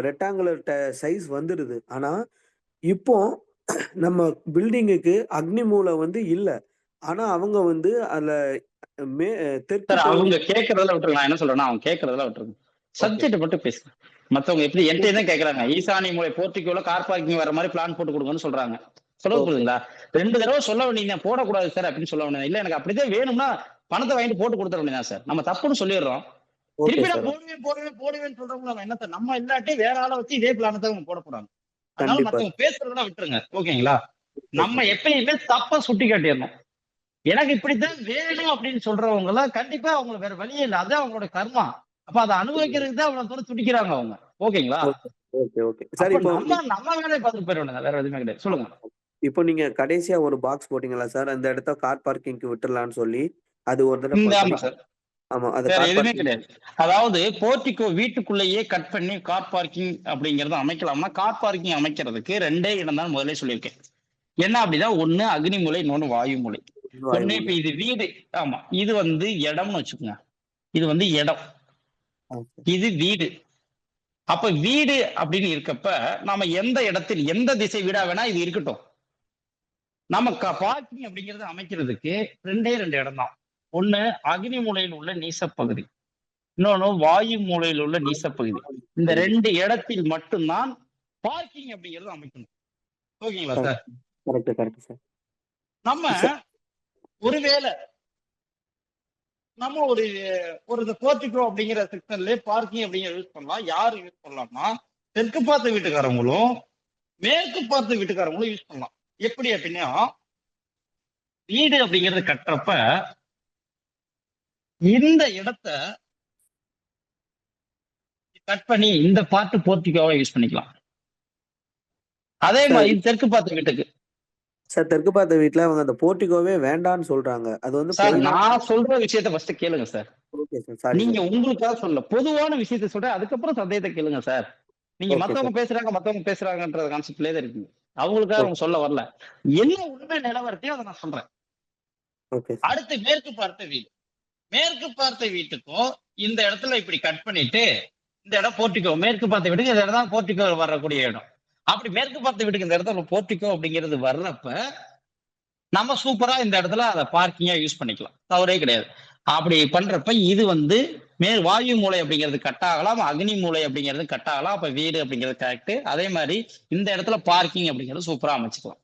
ரெக்டாங்குலர் சைஸ் வந்துடுது. ஆனா இப்போ நம்ம பில்டிங்குக்கு அக்னி மூலை வந்து இல்ல. ஆனா அவங்க வந்து அதுல தெற்கு சார் பகுதி அவங்க கேட்கறதுல விட்டுருங்க. நான் என்ன சொல்றேன்னா அவங்க கேட்கறதுல விட்டுருங்க. ஓகே சப்ஜெக்ட் மட்டும் பேசுங்க. மத்தவங்க எப்படி என்கிட்ட தான் கேட்கறாங்க. ஈசானி மூலை போர்ட்டிக்கோல கார் பார்க்கிங் வர மாதிரி பிளான் போட்டு கொடுங்கன்னு சொல்றாங்க. சொல்ல ஓகே புரியுதுங்களா? 2 தடவை சொல்ல வேண்டியது போடக்கூடாது சார் அப்படின்னு சொல்ல வேண்டியது. இல்ல எனக்கு அப்படிதான் வேணும்னா பணத்தை வாங்கிட்டு போட்டு கொடுத்துட வேண்டியதான் சார். நம்ம தப்புன்னு சொல்லிடுறோம். ஓகே திருப்பி நான் சார். போடுவேன்னு சொல்றவங்க நம்ம என்ன சார், நம்ம இல்லாட்டி வேற ஆளை வச்சு இதே பிளானை தான் அவங்க போட போறாங்க. அதனால கண்டிப்பா மத்தவங்க பேசுறதெல்லாம் விட்டுருங்க. ஓகேங்களா? நம்ம சார். எப்பயுமே தப்ப சுட்டி காட்டிடணும். எனக்கு இப்படித்தான் வேணும் அப்படின்னு சொல்றவங்க எல்லாம் கண்டிப்பா அவங்களுக்கு வேற வழியே இல்லை. அதான் அவங்களோட கர்மா. அப்ப அதை அனுபவிக்கிறதுக்கு தான் அவ்வளவு தூரம் துடிக்கிறாங்க அவங்க. ஓகேங்களா? Okay okay okay sir. அப்ப இப்போ நம்ம வேலையை பார்த்துட்டு போயிட வேண்டியது, வேற எதுவுமே கிடையாது. சொல்லுங்க. இப்போ நீங்க கடைசியா ஒரு பாக்ஸ் போட்டீங்களா சார்? அந்த இடத்த கார் பார்க்கிங்க்கு விட்டுறலாம்னு சொல்லி அது ஒரு தடவை ஆமா பண்ணி சார். ஆமா அது வேற கார் எதுவுமே பார்க்கிங். கிடையாது. அதாவது போர்ட்டிக்கோ வீட்டுக்குள்ளேயே கட் பண்ணி கார் பார்க்கிங் அப்படிங்கறத அமைக்கலாம்னா கார் பார்க்கிங் அமைக்கிறதுக்கு 2 இடம் தான் முதல்ல சொல்லியிருக்கேன். என்ன அப்படின்னா ஒண்ணு அக்னி மூலை, இன்னொன்னு வாயு மூலை. ஒண்ணு இப்ப இது வீடு. ஆமா, இது வந்து இடம்னு வச்சுக்கோங்க. இது வந்து இடம், இது வீடு. அப்ப வீடு அப்படின்னு இருக்கப்ப நாம எந்த இடத்தில் எந்த திசை வீடா வேணா இது இருக்கட்டும். நம்ம பார்க்கிங் அப்படிங்கறது அமைக்கிறதுக்கு 2 இடம் தான். ஒண்ணு அக்னி மூலையில் உள்ள நீசப்பகுதி, இன்னொன்னு வாயு மூலையில் உள்ள நீசப்பகுதி. இந்த 2 இடத்தில் மட்டும்தான் பார்க்கிங் அப்படிங்கறது அமைக்கணும். ஓகேங்களா சார்? Correct sir. நம்ம ஒருவேளை நம்ம ஒரு போர்ட்டிகோ அப்படிங்கிற செக்ஷன்ல பார்க்கிங் அப்படிங்கிற யூஸ் பண்ணலாம். யாரு யூஸ் பண்ணலாம்னா தெற்கு பார்த்த வீட்டுக்காரங்களும் மேற்கு பார்த்த வீட்டுக்காரங்களும் யூஸ் பண்ணலாம். எப்படி அப்படின்னா வீடு அப்படிங்கறது கட்டுறப்ப இந்த இடத்த கட் பண்ணி இந்த பார்ட் போர்ட்டிகோவா யூஸ் பண்ணிக்கலாம். அதே மாதிரி தெற்கு பார்த்த வீட்டுக்கு சார் தெற்கு பார்த்த வீட்டுல அவங்க அந்த போர்ட்டிகோவே வேண்டான்னு சொல்றாங்க. அது வந்து சார் நான் சொல்ற விஷயத்த ஃபர்ஸ்ட் கேளுங்க சார். Okay sir. சாரி நீங்க உங்களுக்காக சொல்ல பொதுவான விஷயத்த சொல்ற, அதுக்கப்புறம் சந்தேகத்தை கேளுங்க சார். நீங்க ஓகே மத்தவங்க பேசுறாங்கன்ற கான்செப்ட்லயே தான் இருக்கீங்க. அவங்களுக்காக அவங்க சொல்ல வரல. என்ன உண்மை நிலவரத்தையும் அதை நான் சொல்றேன். ஓகே அடுத்து மேற்கு பார்த்த வீடு. மேற்கு பார்த்த வீட்டுக்கும் இந்த இடத்துல இப்படி கட் பண்ணிட்டு இந்த இடம் போர்ட்டிகோ. மேற்கு பார்த்த வீட்டுக்கு இந்த இடம் தான் போர்ட்டிகோ வரக்கூடிய இடம். அப்படி மேற்கு பார்த்த வீட்டுக்கு இந்த இடத்துல போர்ட்டிகோ அப்படிங்கிறது வர்றப்ப நம்ம சூப்பரா இந்த இடத்துல அதை பார்க்கிங்கா யூஸ் பண்ணிக்கலாம். தவறே கிடையாது. அப்படி பண்றப்ப இது வந்து வாயு மூலை அப்படிங்கிறது கட் ஆகலாம், அக்னி மூலை அப்படிங்கிறது கட் ஆகலாம். அப்ப வீடு அப்படிங்கிறது கரெக்ட். அதே மாதிரி இந்த இடத்துல பார்க்கிங் அப்படிங்கிறது சூப்பரா அமைச்சுக்கலாம்.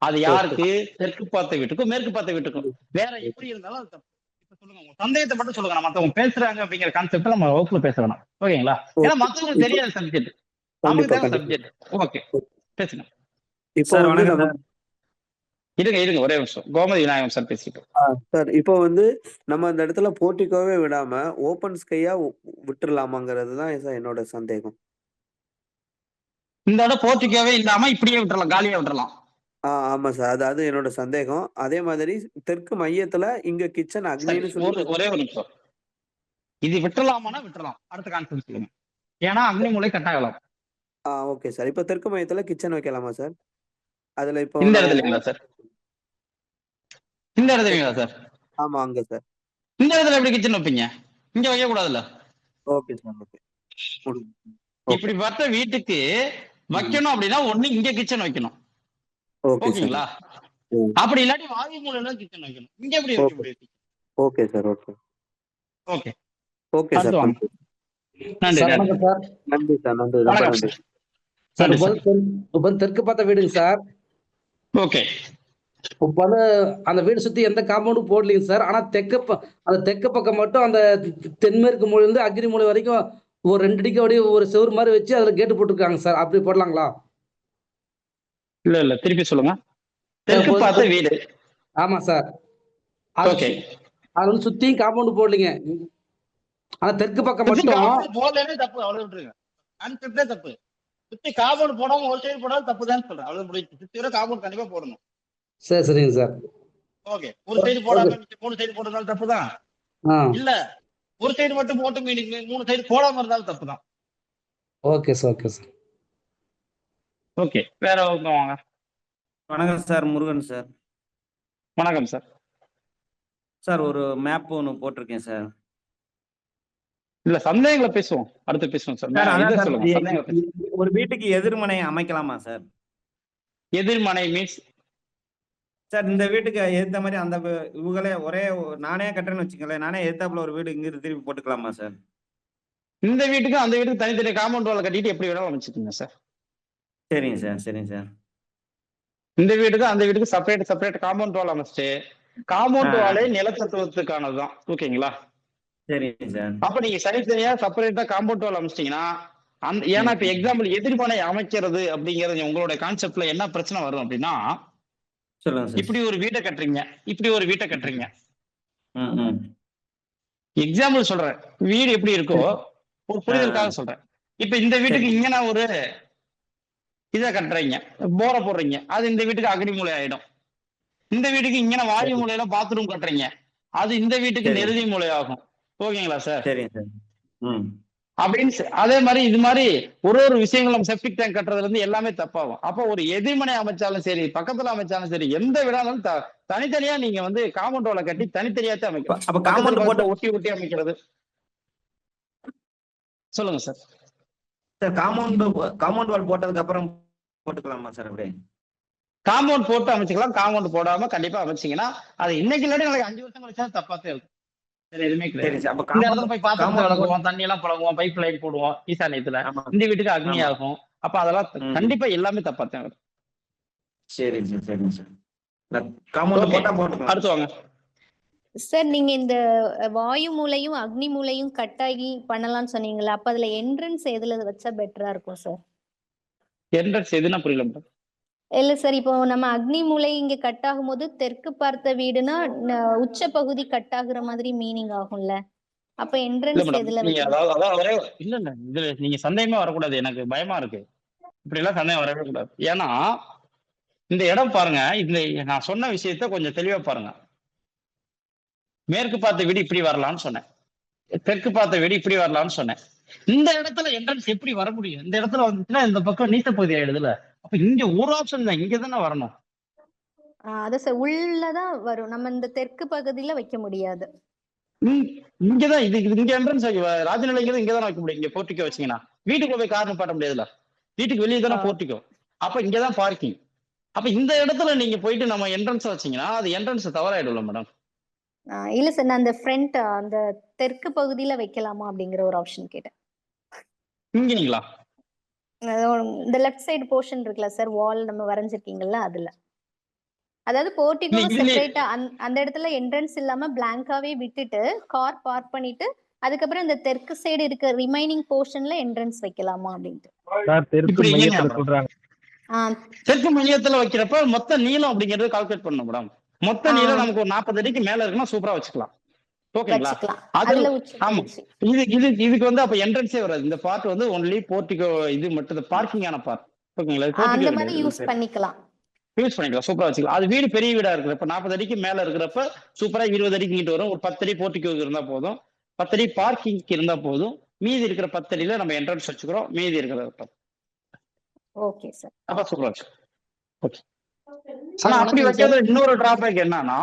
அது யாருக்கு? தெற்கு பார்த்த வீட்டுக்கும் மேற்கு பார்த்த வீட்டுக்கும். வேற எப்படி இருந்தாலும் அது தப்பு. இப்ப சொல்லுங்க, உங்க சந்தேகத்தை மட்டும் சொல்லுங்க. மத்தவங்க பேசுறாங்க அப்படிங்கிற கான்செப்ட் நம்ம வகுப்புல பேச வேணாம். ஓகேங்களா? ஏன்னா மத்தவங்களுக்கு தெரியாத சப்ஜெக்ட், நமக்கு தேவை சப்ஜெக்ட். ஓகே, பேசுங்க. இப்போ வந்து இருங்க ஒரே நிமிஷம். கோமதி விநாயகம் சார் பேசிட்டு சார். இப்போ வந்து நம்ம அந்த இடத்துல போர்ட்டிகோவே விடாம ஓபன் ஸ்கையா விட்டுறலாமாங்கிறது தான் சார் என்னோட சந்தேகம். இந்த இடம் போர்ட்டிகோவே இல்லாம இப்படியே விட்டுறலாம், காலியா விட்டுறலாம். ஆமா சார். அது என்னோட சந்தேகம். அதே மாதிரி தெற்கு மையத்துல இங்க கிச்சன் அக்னின்னு சொல்லி ஒரே ஒரு நிமிஷம். இது விட்டுறலாமானா விட்டுறலாம். அடுத்த கான்செப்ட் சொல்லுங்க. ஏன்னா அக்னி மூலை கட் ஆகலாம். Okay sir. இப்போ தெற்கு மையத்துல கிச்சன் வைக்கலாமா சார்? அதுல இப்போ இந்த இடத்துலங்களா சார்? இந்த இடத்துலங்களா சார்? ஆமா அங்க சார். இந்த இடத்துல எப்படி கிச்சன் வைப்பீங்க? இங்க வைக்க கூடாதுல்ல? Okay sir. ஓகே. இப்படி பார்த்த வீட்டுக்கு வைக்கணும் அப்படின்னா ஒண்ணு இங்க கிச்சன் வைக்கணும். ஓகேங்களா? அப்படி இல்லாட்டி வாயு மூலையில கிச்சன் வைக்கணும். இங்க எப்படி வைக்க முடியும்? Okay sir. Okay okay okay sir. நன்றி சார். நன்றி சார். நன்றி. சார் இப்போ தெற்கு பார்த்த வீடுங்க சார். ஓகே. இப்போ வந்து அந்த வீடு சுத்தி எந்த காம்பவுண்டும் போடலீங்க சார். ஆனா அந்த தெற்கு பக்கம் மட்டும் அந்த தென்மேற்கு மூலையில இருந்து அக்னி மூலை வரைக்கும் ஒரு 2 அடிக்கு அப்படியே ஒரு செவுரு மாதிரி வச்சு அதுல கேட்டு போட்டுருக்காங்க சார். அப்படி போடலாங்களா? இல்ல திருப்பி சொல்லுங்க. தெற்கு பார்த்த வீடு. ஆமா சார். ஓகே. அது வந்து சுத்தியும் காம்பவுண்ட் போடலீங்க. ஆனா தெற்கு பக்கம் மட்டும் போடலனே தப்பு. அவ்வளவு விட்டுருங்க. கான்செப்டே தப்பு. சுத்தி காம்பவுண்ட் போடாம ஒரு சைடு போடாம தப்பு தான் சொல்றேன். அவ்வளவு முடிஞ்சு. சுத்தி காம்பவுண்ட் கண்டிப்பா போடணும். சரிங்க சார். ஓகே. ஒரு சைடு போடாம 3 சைடு போடுறதால தப்பு தான். இல்ல ஒரு சைடு மட்டும் போட்டு 3 சைடு போடாம இருந்தாலும் தப்பு தான். Okay sir. ஓகே. வேற வாங்க. வணக்கம் சார். முருகன் சார். வணக்கம் சார். சார் ஒரு மேப் ஒன்று போட்டிருக்கேன் சார். இல்ல சந்தேகங்களை பேசுவோம், அடுத்து பேசுவோம் சார். சார் அதான் இதை சார் சொல்லுங்க, சந்தேகங்களை பேசுவோம். ஒரு வீட்டுக்கு எதிர்மனை அமைக்கலாமா சார்? எதிர்மனை மீன்ஸ் சார் இந்த வீட்டுக்கு ஏத்த மாதிரி அந்த இவங்களே நானே கட்டுறேன்னு வச்சுக்கங்களேன், நானே எதிர்த்தாப்புல ஒரு வீடு இங்கிருந்து திருப்பி போட்டுக்கலாமா சார்? இந்த வீட்டுக்கு அந்த வீட்டுக்கு தனித்தனி காம்பவுண்ட் வால் கட்டிட்டு எப்படி வேணாலும் அமைச்சுக்கோங்க சார். சரிங்க சார், சரிங்க சார். இந்த வீட்டுக்கு அந்த வீட்டுக்கு செப்பரேட் காம்பவுண்ட் வால் அமைச்சிட்டு காம்பவுண்ட் வாலே நிலத்தத்துவத்துக்கானதுதான். ஓகேங்களா? சரிங்க சார். அப்ப நீங்க தனித்தனியா செப்பரேட்டா காம்பவுண்ட் வால் அமைச்சிட்டீங்கன்னா ஏன்னா இப்ப எக்ஸாம்பிள் எதிர்மனை அமைக்கிறது அப்படிங்கிறது உங்களுடைய கான்செப்ட்ல என்ன பிரச்சனை வரும் அப்படின்னா, சொல்லுங்க சார். இப்படி ஒரு வீட்டை கட்டுறீங்க, இப்படி ஒரு வீட்டை கட்டுறீங்க. எக்ஸாம்பிள் சொல்றேன், வீடு எப்படி இருக்கோ ஒரு புரிதலுக்காக சொல்றேன். இப்ப இந்த வீட்டுக்கு இங்க ஒரு இதை கட்டுறீங்க, போரை போடுறீங்க, அது இந்த வீட்டுக்கு அக்னி மூலை ஆயிடும். இந்த வீட்டுக்கு இங்க வாயு மூலையில பாத்ரூம் கட்டுறீங்க, அது இந்த வீட்டுக்கு நெருதி மூலை ஆகும். ஓகேங்களா சார்? சரிங்க சார். அப்படின்னு அதே மாதிரி இது மாதிரி ஒரு விஷயங்களும் செப்டிக் டேங்க் கட்டுறதுல இருந்து எல்லாமே தப்பாகும். அப்போ ஒரு எதிர்மனை அமைச்சாலும் சரி, பக்கத்துல அமைச்சாலும் சரி, எந்த விடாலும் தனித்தனியா நீங்க வந்து காம்பவுண்ட் வாலை கட்டி தனித்தனியாத்தான் அமைக்கலாம். அப்ப காம்பவுண்ட் போட்டு ஒட்டி அமைக்கிறது. சொல்லுங்க சார். சார் காம்பவுண்ட் வால் போட்டதுக்கு அப்புறம் போட்டுக்கலாமா சார்? அப்படியே காம்பவுண்ட் போட்டு அமைச்சுக்கலாம், காம்பவுண்ட் போடாம கண்டிப்பா அமைச்சீங்கன்னா அது இன்னைக்கு இல்லாட்டி நாளைக்கு 5 வருஷம் கழிச்சா தப்பாத்தே இருக்கும். எதுவுமே கிடையாது. இந்த இடத்துல போய் பாத்திரத்தை விளக்குவோம், தண்ணி எல்லாம் பழகுவோம், பைப் லைன் போடுவோம் ஈசானியத்துல, இந்த வீட்டுக்கு அக்னி ஆகும். அப்ப அதெல்லாம் கண்டிப்பா எல்லாமே தப்பாத்தான் இருக்கும். சரிங்க சார், சரிங்க சார். காம்பவுண்ட் போட்டா போட்டுக்கலாம். அடுத்து வாங்க சார். நீங்க இந்த வாயு மூலையும் அக்னி மூலையும் கட்டாகி பண்ணலாம்னு சொன்னீங்களா? அப்ப அதுல என்ட்ரன்ஸ் எதுல வச்சா பெட்டரா இருக்கும் சார்? என்ட்ரன்ஸ் எதுனா புரியல மேடம். இல்ல சார், இப்போ நம்ம அக்னி மூலை இங்க கட் ஆகும்போது தெற்கு பார்த்த வீடுனா உச்ச பகுதி கட் ஆகுற மாதிரி மீனிங் ஆகும்ல. அப்ப என்ட்ரன்ஸ் எதுல இல்ல இல்ல இதுல நீங்க சந்தேகமே வரக்கூடாது, எனக்கு பயமா இருக்கு. இப்படி எல்லாம் சந்தேகம் வரவே கூடாது. ஏன்னா இந்த இடம் பாருங்க, இதுல நான் சொன்ன விஷயத்த கொஞ்சம் தெளிவா பாருங்க. மேற்கு பார்த்த வீடு இப்படி வரலாம்னு சொன்னேன், தெற்கு பார்த்த வீடு இப்படி வரலாம்னு சொன்னேன். இந்த இடத்துல என்ட்ரன்ஸ் எப்படி வர முடியும்? இந்த இடத்துல வந்துச்சுன்னா இந்த பக்கம் நீத்த பகுதி ஆயிடுதுல. அப்ப இங்க ஒரு ஆப்ஷன் தான், இங்க தானே வரணும். அத சார் உள்ளதான் வரும், நம்ம இந்த தெற்கு பகுதியில வைக்க முடியாது. இங்கதான் இது இங்க என்ட்ரன்ஸ் ராஜநிலைங்கிறது இங்கதான் வைக்க முடியும். இங்க போர்ட்டிக்கோ வச்சீங்கன்னா வீட்டுக்குள்ள போய் கார் பாட்ட முடியாதுல, வீட்டுக்கு வெளியே தானே போர்ட்டிக்கோ. அப்ப இங்கதான் பார்க்கிங். அப்ப இந்த இடத்துல நீங்க போயிட்டு நம்ம என்ட்ரன்ஸ் வச்சீங்கன்னா அது என்ட்ரன்ஸ் தவறாயிடும்ல மேடம். இல்ல சார், நான் அந்த ஃப்ரண்ட் அந்த தெற்கு பகுதியில வைக்கலாமா அப்படிங்கிற ஒரு ஆப்ஷன் கேட்டேன். இங்கீங்களா? இந்த லெஃப்ட் சைடு போர்ஷன் இருக்குல்ல சார், வால் நம்ம வரைஞ்சிருக்கீங்கல்ல அதுல. அதாவது போர்ட்டிகோ செப்பரேட்டா அந்த இடத்துல என்ட்ரன்ஸ் இல்லாம பிளாங்காவே விட்டுட்டு கார் பார்க் பண்ணிட்டு அதுக்கப்புறம் இந்த தெற்கு சைடு இருக்க ரிமைனிங் போர்ஷன்ல என்ட்ரன்ஸ் வைக்கலாமா அப்படின்ட்டு. தெற்கு மையத்துல வைக்கிறப்ப மொத்த நீளம் அப்படிங்கறது கால்குலேட் பண்ணணும் மேடம். மொத்த நீளம் நமக்கு ஒரு 40 அடிக்கு மேல இருக்குன்னா சூப்பரா வச்சுக்கலாம். ஓகேங்களா? அதுல ஆமா, இதுக்கு வந்து அப்ப என்ட்ரன்ஸே வராது. இந்த பார்ட் வந்து ஒன்லி போர்ட்டிகோ இது மட்டும் பார்க்கிங்கான பார்ட். ஓகேங்களா? அந்த மாதிரி யூஸ் பண்ணிக்கலாம். சூப்பரா வச்சுக்கலாம். அது வீடு பெரிய வீடா இருக்கிறப்ப 40 அடிக்கு மேல இருக்கிறப்ப சூப்பரா 20 அடிக்கு இங்கிட்டு வரும். ஒரு 10 அடி போர்ட்டிகோ இருந்தா போதும், 10 அடி பார்க்கிங் இருந்தா போதும். மீதி இருக்கிற 10 அடியில நம்ம என்ட்ரன்ஸ் வச்சுக்கிறோம், மீதி இருக்கிறத ஓகே சார். அப்ப சூப்பரா வச்சு. ஓகே. ஆனா அப்படி வைக்காத இன்னொரு டிராபேக் என்னன்னா,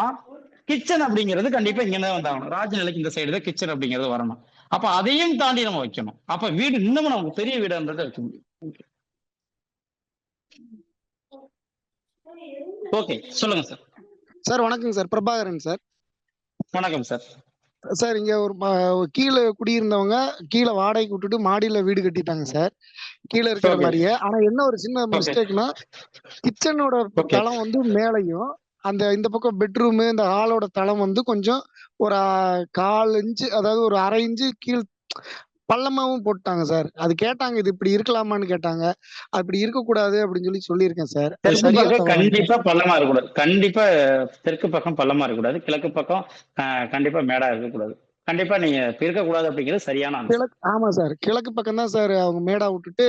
கிச்சன் அப்படிங்கிறது கண்டிப்பா இங்கதான் வந்தாகணும். ராஜநிலைக்கு இந்த சைடு தான் கிச்சன் அப்படிங்கிறது வரணும். அப்ப அதையும் தாண்டி நம்ம வைக்கணும். அப்ப வீடு இன்னமும் நமக்கு பெரிய வீடுன்றதை வைக்க முடியும். ஓகே, சொல்லுங்க சார். சார் வணக்கம் சார், பிரபாகரன் சார். வணக்கம் சார். சார் இங்க ஒரு கீழே குடியிருந்தவங்க கீழே வாடகைக்கு விட்டுட்டு மாடியில வீடு கட்டிட்டாங்க சார், கீழே இருக்கிற மாதிரியே. ஆனா என்ன ஒரு சின்ன மிஸ்டேக்னா, கிச்சனோட தளம் வந்து மேலையும் அந்த இந்த பக்கம் பெட்ரூம் இந்த ஹாலோட தளம் வந்து கொஞ்சம் ஒரு 1/4 இன்ச்சு, அதாவது ஒரு 1/2 இன்ச்சு கீழ் பள்ளமாவும் போட்டாங்க சார். அது கேட்டாங்க, இது இப்படி இருக்கலாமான்னு கேட்டாங்க. அப்படி இருக்கக்கூடாது அப்படின்னு சொல்லியிருக்கேன் சார். கண்டிப்பா பள்ளமா இருக்கக்கூடாது. கண்டிப்பா தெற்கு பக்கம் பள்ளமா இருக்கக்கூடாது, கிழக்கு பக்கம் கண்டிப்பா மேடா இருக்கக்கூடாது. கண்டிப்பா நீங்க இருக்கக்கூடாது அப்படிங்கிறது சரியான. ஆமா சார், கிழக்கு பக்கம் தான் சார் அவங்க மேடா விட்டுட்டு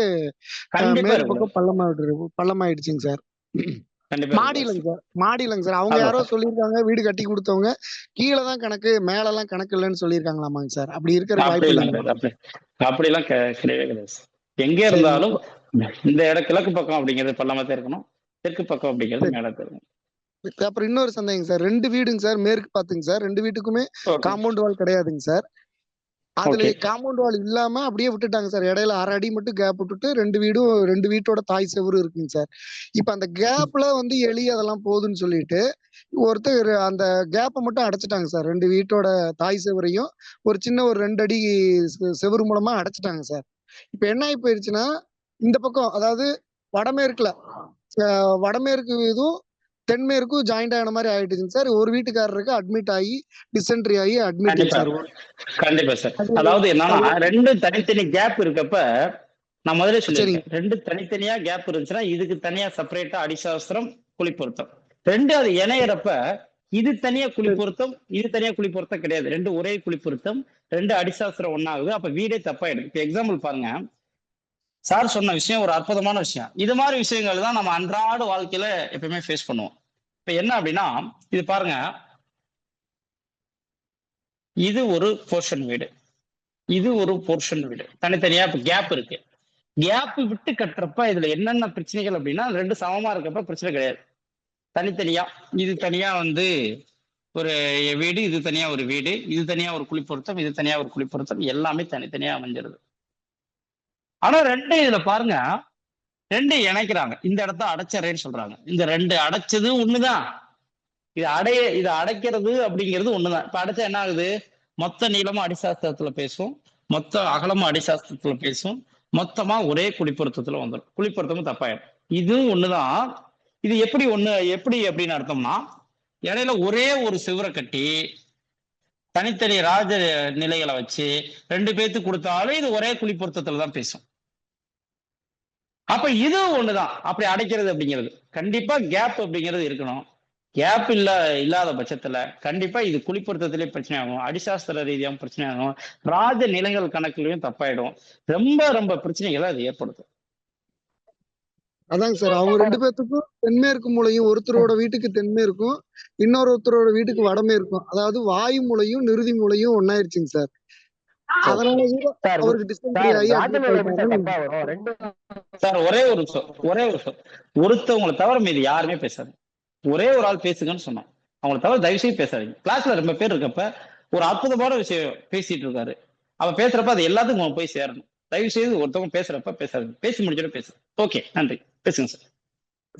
மேற்கு பக்கம் பள்ளமாயிடுச்சுங்க சார். மாடியிலங்க சார். அவங்க யாரோ சொல்லியிருக்காங்க, வீடு கட்டி கொடுத்தவங்க கீழதான் கணக்கு மேலெல்லாம் கணக்கு இல்லைன்னு சொல்லியிருக்காங்களாமாங்க சார். அப்படி இருக்கிற வாய்ப்பு இல்லை. அப்படி எல்லாம் கிடையவே கிடையாது. எங்க இருந்தாலும் இந்த இடம் கிழக்கு பக்கம் அப்படிங்கிறது பள்ளமாத்தான் இருக்கணும், தெற்கு பக்கம் அப்படிங்கிறது மேலதான் இருக்கணும். அப்புறம் இன்னொரு சந்தேகம் சார், 2 வீடுங்க சார், மேற்கு பார்த்துங்க சார். 2 வீட்டுக்குமே காம்பவுண்ட் வால் கிடையாதுங்க சார். அதுல ஓகே காம்பவுண்ட் வால் இல்லாம அப்படியே விட்டுட்டாங்க சார். இடையில 1/2 அடி மட்டும் கேப் விட்டுட்டு 2 வீட்டோட தாய் செவுரு இருக்குங்க சார். இப்ப அந்த கேப்ல வந்து எலி அதெல்லாம் போகுதுன்னு சொல்லிட்டு ஒருத்தர் அந்த கேப்பை மட்டும் அடைச்சிட்டாங்க சார். 2 வீட்டோட தாய் செவரையும் ஒரு சின்ன ஒரு 2 அடி செவுரு மூலமா அடைச்சிட்டாங்க சார். இப்ப என்ன ஆகி போயிருச்சுன்னா, இந்த பக்கம் அதாவது வடமேற்குல வடமேற்கு இதுவும் தென்மேற்கும் ஜாயிண்ட் ஆன மாதிரி ஆயிடுச்சுங்க சார். ஒரு வீட்டுக்காரருக்கு அட்மிட் ஆகி டிசென்ட்ரி ஆகி அட்மிட்டுங்க கண்டிப்பா சார். கண்டிப்பா சார். அது அதாவது என்னன்னா அது 2 தனித்தனி கேப் இருக்கப்ப நான் முதல்ல சரிங்க சொல்லியிருக்கேன், 2 தனித்தனியா கேப் இருந்துச்சுன்னா இதுக்கு தனியா செப்பரேட்டா அடிசாஸ்திரம் குழி பொருத்தம். 2 அது இணையறப்ப இது தனியா குழி பொருத்தம், இது தனியா குழி பொருத்தம் கிடையாது. 2 ஒரே குழி பொருத்தம், 2 அடிசாஸ்திரம் ஒன்னாகுது. அப்ப வீடே தப்பாயிடுது. இப்ப எக்ஸாம்பிள் பாருங்க, சார் சொன்ன விஷயம் ஒரு அற்புதமான விஷயம். இது மாதிரி விஷயங்கள் தான் நம்ம அன்றாட வாழ்க்கையில எப்பயுமே ஃபேஸ் பண்ணுவோம். இப்ப என்ன அப்படின்னா, இது பாருங்க, இது ஒரு போர்ஷன் வீடு, இது ஒரு போர்ஷன் வீடு, தனித்தனியா இப்ப கேப் இருக்கு. கேப் விட்டு கட்டுறப்ப இதுல என்னென்ன பிரச்சனைகள் அப்படின்னா, 2 சமமா இருக்கப்ப பிரச்சனை கிடையாது. தனித்தனியா இது தனியா வந்து ஒரு வீடு, இது தனியா ஒரு வீடு, இது தனியா ஒரு குழி பொருத்தம், இது தனியா ஒரு குழி பொருத்தம், எல்லாமே தனித்தனியா அமைஞ்சிருது. ஆனா 2 இதுல பாருங்க, 2 இணைக்கிறாங்க. இந்த இடத்த அடைச்சறேன்னு சொல்றாங்க. இந்த 2 அடைச்சது ஒண்ணுதான். இது அடைக்கிறது அப்படிங்கிறது ஒண்ணுதான். இப்ப அடைச்சா என்ன ஆகுது? மொத்த நீளமும் அடிசாஸ்திரத்துல பேசும், மொத்த அகலமும் அடிசாஸ்திரத்துல பேசும், மொத்தமா ஒரே குழிப்பொருத்தத்துல வந்துடும். குழிப்பொருத்தமும் தப்பாயிடும். இதுவும் ஒண்ணுதான். இது எப்படி அப்படின்னு அர்த்தம்னா, இடையில ஒரே ஒரு சிவரை கட்டி தனித்தனி ராஜ நிலைகளை வச்சு 2 பேத்துக்கு கொடுத்தாலும் இது ஒரே குழிப்பொருத்தத்துல தான் பேசும். அப்ப இது ஒண்ணுதான் அப்படி அடைக்கிறது அப்படிங்கிறது. கண்டிப்பா கேப் அப்படிங்கிறது இருக்கணும். கேப் இல்லாத பட்சத்துல கண்டிப்பா இது குழிப்பொருத்தத்திலே பிரச்சனை ஆகும், அடிசாஸ்திர ரீதியாகவும் பிரச்சனை ஆகும், ராஜ நிலைகள் கணக்குலயும் தப்பாயிடும். ரொம்ப ரொம்ப பிரச்சனைகளை அது ஏற்படுத்தும். அதாங்க சார், அவங்க 2 பேத்துக்கும் தென்மேற்கு மூலையும், ஒருத்தரோட வீட்டுக்கு தென்மேற்கும் இன்னொருத்தரோட வீட்டுக்கு வடமேற்கும், அதாவது வாயு மூலையும் நிறுதி மூலையும் ஒன்னாயிருச்சுங்க சார். அதனால கூட அவருக்கு டிசென்ட்ரி ஆகி அட்மிட் ஆயிட்டாங்க. சார் ஒரே ஒரு விஷயம், ஒருத்தவங்களை தவிர மீது யாருமே பேசாது. ஒரே ஒரு ஆள் பேசுங்கன்னு சொன்னோம். அவங்களை தவிர தயவு செய்து பேசாதீங்க. கிளாஸ்ல ரொம்ப பேர் இருக்கப்ப ஒரு அற்புதமான விஷயம் பேசிட்டு இருக்காரு, அவ பேசுறப்ப அது எல்லாத்துக்கும் போய் சேரணும். தயவு செய்து ஒருத்தவங்க பேசுறப்ப பேசாதீங்க. பேசி முடிச்சுட்டு பேசு. ஓகே, நன்றி. பேசுங்க சார்.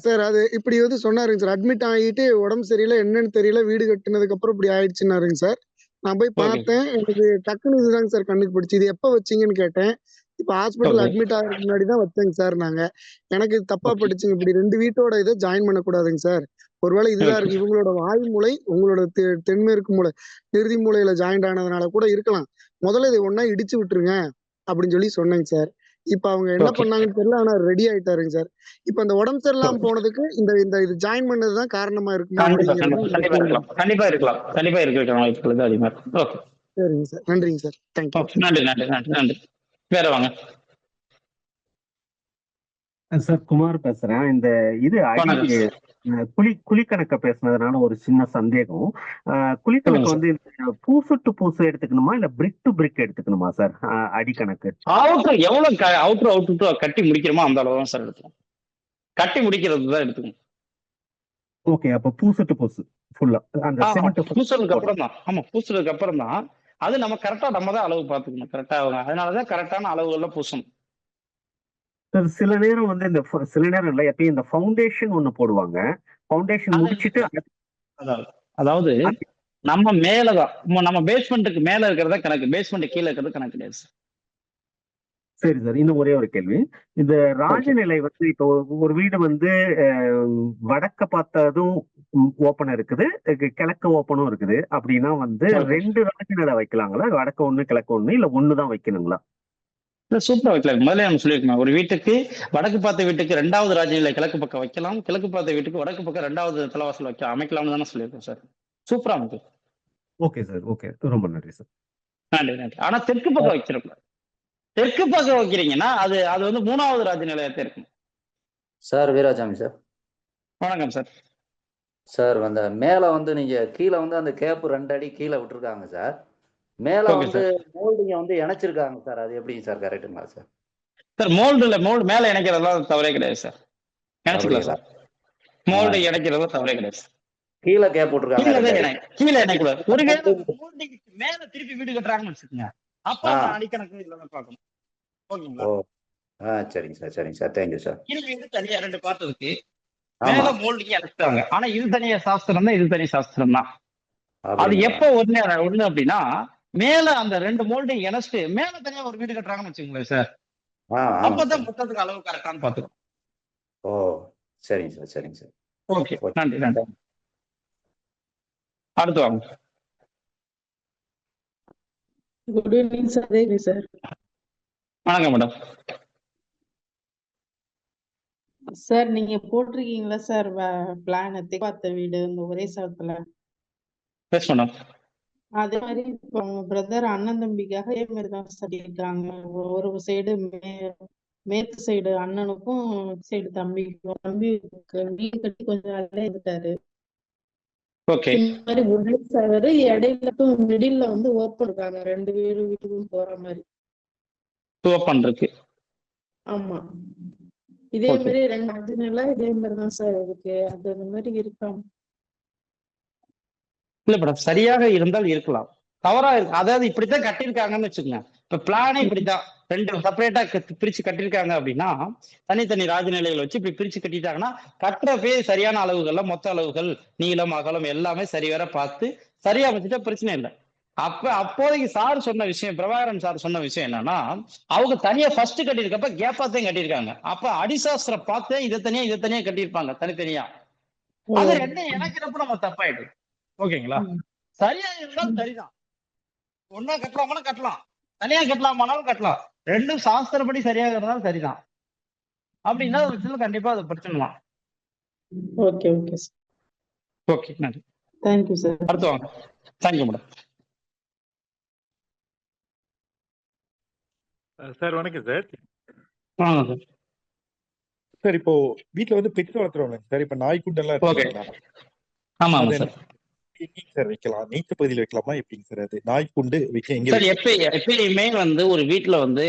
சார் அது இப்படி வந்து சொன்னாருங்க சார். அட்மிட் ஆகிட்டு உடம்பு சரியில்லை, என்னன்னு தெரியல, வீடு கட்டினதுக்கு அப்புறம் இப்படி ஆயிடுச்சுன்னாருங்க சார். நான் போய் பார்த்தேன், எனக்கு டக்குன்னு இதுதாங்க சார் கண்ணுக்கு பிடிச்சி. இது எப்ப வச்சீங்கன்னு கேட்டேன். இப்ப ஹாஸ்பிட்டல் அட்மிட் ஆகிறதுக்கு முன்னாடி தான் வச்சேங்க சார். எனக்கு தப்பா பட்டுச்சுங்க. இப்படி 2 வீட்டோட இதை ஜாயின் பண்ணக்கூடாதுங்க சார். ஒருவேளை இதுதான் இருக்கு, இவங்களோட வாயு மூலை உங்களோட தென்மேற்கு மூலை நிறுதி மூலையில ஜாயிண்ட் ஆனதுனால கூட இருக்கலாம். முதல்ல இதை ஒன்னா இடிச்சு விட்டுருங்க அப்படின்னு சொல்லி சொன்னேங்க சார். இப்ப அவங்க என்ன பண்ணாங்கன்னு தெரியல, ஆனா ரெடி ஆயிட்டாருங்க சார். இப்ப அந்த உடம்பு சரியில்லாம போனதுக்கு இந்த இது ஜாயின் பண்ணதுதான் காரணமா இருக்குமா? கண்டிப்பா இருக்கலாம் வாய்ப்புகள் அதிகமா இருக்கும். ஓகே, சரிங்க சார், நன்றிங்க சார், தேங்க்யூ. நன்றி. வேற வாங்க சார். குமார் பேசுறேன். இந்த இது குழிக்கணக்க பேசுனதுனால ஒரு சின்ன சந்தேகம். குழிக்கணக்கு வந்து பூசு டு பூசு எடுத்துக்கணுமா இல்ல பிரிக் டு பிரிக் எடுத்துக்கணுமா சார்? அடிக்கணக்கு அவுட்ரு கட்டி முடிக்கிறோமா அந்த அளவு தான் சார் எடுத்துக்கணும். கட்டி முடிக்கிறது தான் எடுத்துக்கணும். ஓகே, அப்ப பூசு டு பூசு ஃபுல்லா அந்த சிமெண்ட் பூசுறதுக்கு அப்புறம் தான். ஆமா, பூசுறதுக்கு அப்புறம் தான். அது நம்ம கரெக்டா நம்ம தான் அளவு பார்த்துக்கணும். கரெக்டா அதனாலதான் கரெக்டான அளவுகள்ல பூசணும். சில நேரம் வந்து சில நேரம் இல்ல, எப்பயும் இந்த ஃபவுண்டேஷன் ஒண்ணு போடுவாங்க. ஃபவுண்டேஷன் முடிச்சிட்டு அதாவது நம்ம மேலதான், நம்ம பேஸ்மெண்ட்டுக்கு மேல இருக்கிறதா கணக்கு, பேஸ்மெண்ட் கீழே இருக்கிறது கணக்கு கிடையாது. சரி சார், இன்னும் ஒரே ஒரு கேள்வி. இந்த ராஜநிலை வந்து இப்போ ஒரு வீடு வந்து வடக்க பார்த்ததும் ஓப்பன் இருக்குது, கிழக்கு ஓப்பனும் இருக்குது அப்படின்னா வந்து 2 ராஜநிலை வைக்கலாங்களா? வடக்கு ஒண்ணு கிழக்கு ஒண்ணு, இல்ல ஒண்ணுதான் வைக்கணுங்களா? சூப்பரா வைக்கலாம். முதல்ல நம்ம சொல்லியிருக்கோம், ஒரு வீட்டுக்கு வடக்கு பார்த்த வீட்டுக்கு 2வது ராஜநிலை கிழக்கு பக்கம் வைக்கலாம், கிழக்கு பார்த்த வீட்டுக்கு வடக்கு பக்கம் 2வது தலைவாசல் அமைக்கலாம்னு தானே சொல்லியிருக்கோம் சார். சூப்பரா அமைக்கும். ஓகே சார், ஓகே, ரொம்ப நன்றி சார். நன்றி. ஆனா தெற்கு பக்கம் வச்சிருக்கலாம். தெற்கு பக்கம் வைக்கிறீங்கன்னா அது வந்து 3வது ராஜநிலையத்தை இருக்கும். Sir Veerasamy sir. வணக்கம் சார். சார் அந்த மேல வந்து நீங்க கீழே வந்து அந்த கேப் 2 அடி கீழே விட்டுருக்காங்க சார். மேல வந்து மோல்டிங்க வந்து இணைச்சிருக்காங்க சார். அது எப்படிங்க சார்? கரெக்டுங்களா சார்? சார் மோல்டு மேல இணைக்கிறதெல்லாம் தவறே கிடையாது சார். இணைச்சிக்கலாம் சார். மோல்டு இணைக்கிறதும் தவறே கிடையாது. கீழே கேப் போட்டுருக்காங்க, கீழே இணைக்கூடாது. ஒரு மேல திருப்பி வீடு கட்டுறாங்கன்னு வச்சுக்கோங்க, அப்ப அந்த அடிக்கணக்கு இதுல பார்க்கணும். ஓகேங்களா? ஓ சரிங்க சார், சரிங்க சார், தேங்க்யூ சார். கீழ் வீடு தனியா 2 பார்ட் இருக்கு, மேல மோல்டிங் இணைச்சிட்டாங்க. ஆனா இது தனியா சாஸ்திரம் தான், இது தனி சாஸ்திரம் தான். அது எப்போ ஒண்ணு அப்படின்னா, மேல அந்த 2 மோல்டிங் இணைச்சிட்டு மேல தனியா ஒரு வீடு கட்டுறாங்கன்னு வச்சுக்கோங்களேன் சார். அப்பதான் மொத்தத்துக்கு அளவு கரெக்டான்னு பாத்துக்கணும். ஓ சரிங்க சார், சரிங்க சார். ஓகே, நன்றி நன்றி. அடுத்து வாங்க. Good evening sir. Devi sir. வணக்கம் மேடம். சார் நீங்க போட்டிருக்கீங்களா சார் பிளான் பார்த்த வீடு இந்த ஒரே சாதத்துல? Yes madam. அதே மாதிரி இப்போ பிரதர் அண்ணன் தம்பிக்காக அதே மாதிரி தான் சார் இருக்காங்க. ஒரு சைடு மேற்கு சைடு அண்ணனுக்கும் சைடு தம்பிக்கும். தம்பி வீடு கட்டி கொஞ்சம் நாள்ல இருந்துட்டாரு. ஓகே. இந்த மாதிரி ஒரே சார் இடையில மிடில்ல வந்து ஓப்பன் இருக்காங்க, 2 வீட்டுக்கும் போற மாதிரி ஓப்பன் இருக்கு. ஆமா, இதே மாதிரி 2 அர்ஜுனெல்லாம் இதே மாதிரி தான் சார் இருக்கு. அது அந்த மாதிரி இருக்கா? இல்ல மேடம், சரியாக இருந்தால் இருக்கலாம், தவறா இருக்கு. அதாவது இப்படித்தான் கட்டியிருக்காங்கன்னு வச்சுக்கோங்க. இப்ப பிளானே இப்படித்தான் 2 செப்பரேட்டா பிரிச்சு கட்டியிருக்காங்க அப்படின்னா, தனித்தனி ராஜநிலைகள் வச்சு இப்படி பிரிச்சு கட்டிட்டாங்கன்னா, கட்டுறப்பே சரியான அளவுகள்ல மொத்த அளவுகள் நீளம் அகலம் எல்லாமே சரிவர பார்த்து சரியா வச்சுட்டா பிரச்சனை இல்லை. அப்போதைக்கு சார் சொன்ன விஷயம், பிரபாகரன் சார் சொன்ன விஷயம் என்னன்னா, அவங்க தனியா ஃபர்ஸ்ட் கட்டியிருக்கப்ப கேப்பாத்தையும் கட்டியிருக்காங்க. அப்ப அடிசாஸ்திரம் பார்த்து இதை தனியா கட்டியிருப்பாங்க தனித்தனியா. அது 2 இணைக்கிறப்ப நம்ம தப்பாயிடும். ஓகேங்களா? சரியா இருந்தாலும் சரிதான், ஒன்னா கட்டலாமாலும் கட்டலாம், தனியா கட்டலாமானாலும் கட்டலாம், 2 சாஸ்திரப்படி சரியாக இருந்தாலும் சரிதான். அப்படின்னா ஒரு விஷயத்துல கண்டிப்பா அது பிரச்சனை தான். Okay okay sir. ஓகே, நன்றி. Thank you sir. அடுத்து வாங்க. Thank you madam. சார் வணக்கம் சார். வாங்க சார். சார் இப்போ வீட்டுல வந்து பெட்ஸ் வளர்த்துறோம்ல சார், இப்ப நாய்க்குண்டெல்லாம் இருக்கு. ஆமா சார். எங்க சார் வைக்கலாம்? நீச்ச பகுதியில் வைக்கலாமா? எப்படிங்க சார் அது நாய்க்குண்டு வைக்க எங்க சார்? எப்பயுமே வந்து ஒரு வீட்டுல வந்து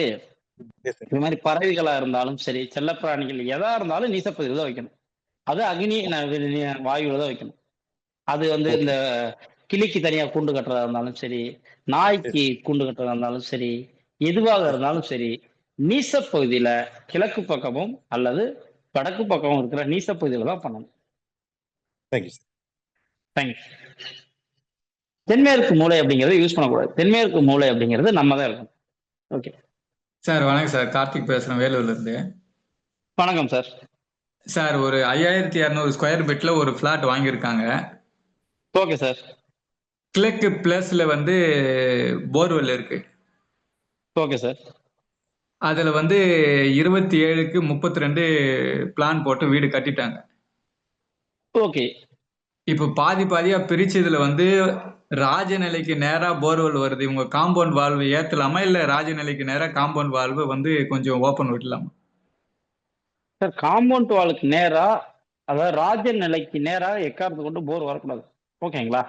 இந்த மாதிரி பறவைகளா இருந்தாலும் சரி, செல்லப்பிராணிகள் எதா இருந்தாலும் நீசப்பகுதியில் தான் வைக்கணும். அது அக்னி வாயுல தான் வைக்கணும். அது வந்து இந்த கிளிக்கு தனியா கூண்டு கட்டுறதா இருந்தாலும் சரி, நாய்க்கு கூண்டு கட்டுறதா இருந்தாலும் சரி, எதுவாக இருந்தாலும் சரி, நீசப்பகுதியில கிழக்கு பக்கமும் அல்லது வடக்கு பக்கமும் இருக்கிற நீசப்பகுதியில தான் பண்ணணும். Thank you sir. தேங்க்யூ. தென்மேற்கு மூலை அப்படிங்கறத யூஸ் பண்ணக்கூடாது. தென்மேற்கு மூலை அப்படிங்கிறது நம்ம தான் இருக்கணும். Okay sir. வணக்கம் சார், கார்த்திக் பேசுறேன் வேலூர்ல இருந்து. வணக்கம் சார். சார் ஒரு 5200 ஸ்கொயர் ஃபீட்ல ஒரு பிளாட் வாங்கியிருக்காங்க. Okay sir. கிழக்கு பிளஸ்ல வந்து போர்வெல் இருக்கு. Okay sir. அதுல வந்து 27க்கு 32 பிளான் போட்டு வீடு கட்டிட்டாங்க. ஓகே. இப்ப பாதியா பிரிச்சதுல வந்து ராஜநிலைக்கு நேரா போர்வெல் வருது. இவங்க காம்பவுண்ட் வால்வு ஏத்தலாமா, இல்ல ராஜநிலைக்கு நேரா காம்பவுண்ட் வால்வு வந்து கொஞ்சம் ஓபன் விடலாமா? சார், காம்பவுண்ட் வாலுக்கு நேரா, அதாவது ராஜநிலைக்கு நேரா எக்காரத்தை கொண்டு போர் வரக்கூடாது. ஓகேங்களா?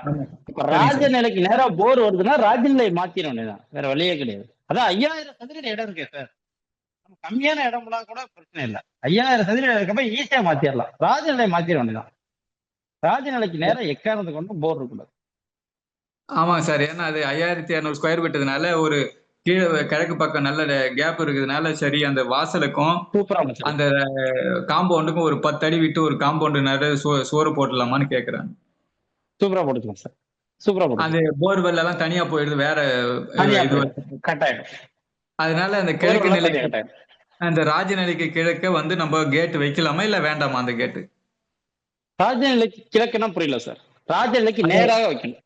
இப்ப ராஜநிலைக்கு நேரா போர் வருதுன்னா ராஜநிலை மாத்திர வேண்டியதான், வேற வழியே கிடையாது. அதான் 5000 சதுரடி இடம் இருக்கு சார். கம்மியான இடம்லாம் கூட பிரச்சனை இல்லை. 5000 சதுரடி இருக்கப்ப ஈஸியா மாத்திரலாம். ராஜநிலை மாத்திர வேண்டியதான். ராஜநிலைக்கு நேரம் எக்காரணத்தை கொண்டு போர் இருக்கக்கூடாது. ஆமா சார், ஏன்னா அது 5200 ஸ்கொயர் ஃபீட்னால ஒரு கீழே கிழக்கு பக்கம் நல்ல கேப் இருக்குதுனால சரி, அந்த வாசலுக்கும் அந்த காம்பவுண்டுக்கும் ஒரு 10 அடி விட்டு ஒரு காம்பவுண்டு நிறைய சோறு போட்டுடலாமான்னு கேக்குறாங்க. சூப்பரா போட்டுக்கலாம் சார், சூப்பரா போட்டு. அது போர்வெல் எல்லாம் தனியா போயிடுது, வேற இது கட்டாயம். அதனால அந்த கிழக்கு நிலைக்கு, அந்த ராஜநிலைக்கு கிழக்க வந்து நம்ம கேட் வைக்கலாமா இல்ல வேண்டாமா? அந்த கேட்டு ராஜநிலைக்கு கிழக்குன்னா புரியல சார். ராஜநிலைக்கு நேராக வைக்கணும்.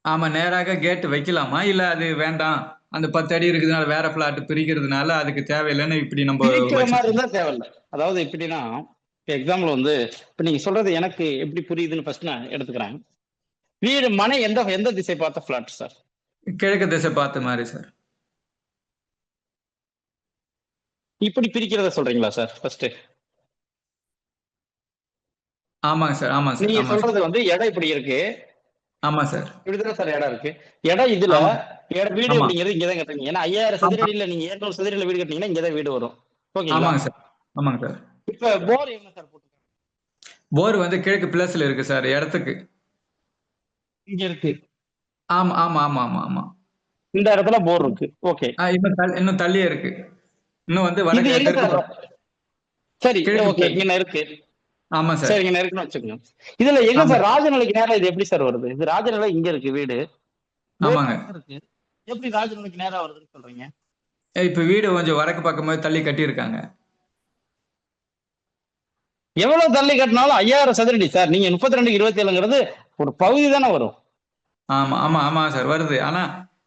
ஆமா, நேராக கேட் வைக்கலாமா இல்ல அது வேண்டாம், அந்த 10 அடி இருக்குதுனால வேற பிளாட் பிரிக்கிறதுனால அதுக்கு தேவையில்லைன்னு இப்படி நம்ம மாதிரி இருந்தா தேவையில்லை. அதாவது எப்படின்னா, எக்ஸாம்பிள் வந்து இப்ப நீங்க சொல்றது எனக்கு எப்படி புரியுதுன்னு ஃபர்ஸ்ட் நான் எடுத்துக்கிறேன். வீடு மனை எந்த திசை பார்த்த பிளாட் சார்? கிழக்கு திசை பார்த்த மாதிரி சார். இப்படி பிரிக்கிறத சொல்றீங்களா சார் ஃபர்ஸ்ட்? ஆமாங்க சார். ஆமா சார். நீங்க சொல்றது வந்து இடம் இப்படி இருக்கு. ஆமா சார். இப்படிதான் சார் இடம் இருக்கு. இடம் இதுல வீடு அப்படிங்கிறது இங்கதான் கட்டுறீங்க. ஏன்னா 5000 சதுரடியில நீங்க 700 சதுரடியில வீடு கட்டினீங்கன்னா இங்கதான் வீடு வரும். ஆமாங்க சார். ஆமாங்க சார். இப்ப போர் என்ன சார் போட்டுருக்காங்க? போர் வந்து கிழக்கு பிளஸ்ல இருக்கு சார், இடத்துக்கு இங்க இருக்கு. ஆமா ஆமா ஆமா ஆமா ஆமா. இந்த இடத்துல போர் இருக்கு. ஓகே, இன்னும் தள்ளியே இருக்கு. இன்னும் வந்து இது வடக்கு எங்க தெற்கு சார்? சரி, கிழக்கு ஓகே, இங்க இருக்கு. ஆமா சார். சரி, இங்க இருக்குன்னு வச்சுக்கோங்க. இதுல எங்க ஆமா சார் ராஜநிலைக்கு நேரம் இது எப்படி சார் வருது? இது ராஜநிலை இங்க இருக்கு வீடு, ஆமாங்க. இருக்கு, எப்படி ராஜநிலைக்கு நேரம் வருதுன்னு சொல்றீங்க? இப்ப வீடு கொஞ்சம் வடக்கு பக்கமா தள்ளி கட்டியிருக்காங்க. எவ்வளவு தள்ளி கட்டினாலும் 5000 சதுரடி சார். நீங்க 32-27ங்கிறது ஒரு பகுதி தானே வரும். ஆமா ஆமா ஆமா சார் வருது. ஆனா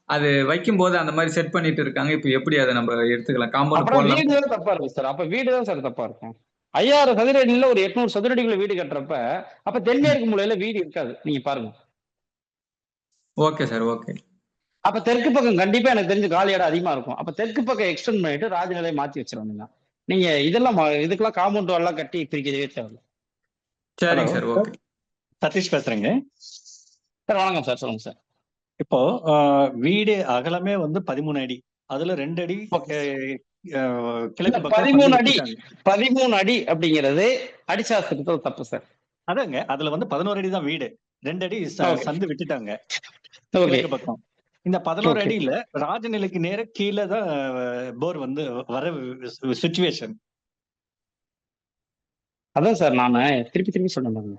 அது வைக்கும் போது அந்த மாதிரி செட் பண்ணிட்டு இருக்காங்க. இப்ப எப்படி அதை நம்ம எடுத்துக்கலாம்? காம்பவுண்ட் அப்புறம் போடலாம். வீடு தான் தப்பா இருக்கு சார். அப்ப வீடு தான் சார் தப்பா இருக்கும். 5000 சதுரடியில ஒரு 800 சதுரடிக்குள்ள வீடு கட்டுறப்ப அப்ப தென்மேற்கு மூலையில வீடு இருக்காது. நீங்க பாருங்க. Okay sir, okay. அப்ப தெற்கு பக்கம் கண்டிப்பா எனக்கு தெரிஞ்சு காலி இடம் அதிகமா இருக்கும். அப்ப தெற்கு பக்கம் எக்ஸ்டெண்ட் பண்ணிட்டு ராஜநிலையை மாத்தி வச்சிருவாங்க. நீங்க இதெல்லாம் இதுக்கெல்லாம் காம்பவுண்ட் எல்லாம் கட்டி பிரிக்கவே தேவை. சரிங்க சார், ஓகே. சதீஷ் பேசுறேங்க சார். வணக்கம் சார், சொல்லுங்க சார். இப்போ வீடு அகலமே வந்து 13 அடி, அதுல 2 அடி கிழக்கு பக்கம் 13 அடி அப்படிங்கிறது அடிசாஸ்திரத்துல தப்பு சார். அதாங்க, அதுல வந்து 11 அடி தான் வீடு, 2 அடி சந்து விட்டுட்டாங்க கிழக்கு பக்கம். இந்த 11 அடியில ராஜநிலைக்கு நேர கீழே தான் போர் வந்து வர சிச்சுவேஷன். அதான் சார் நான் திருப்பி சொன்னேன்,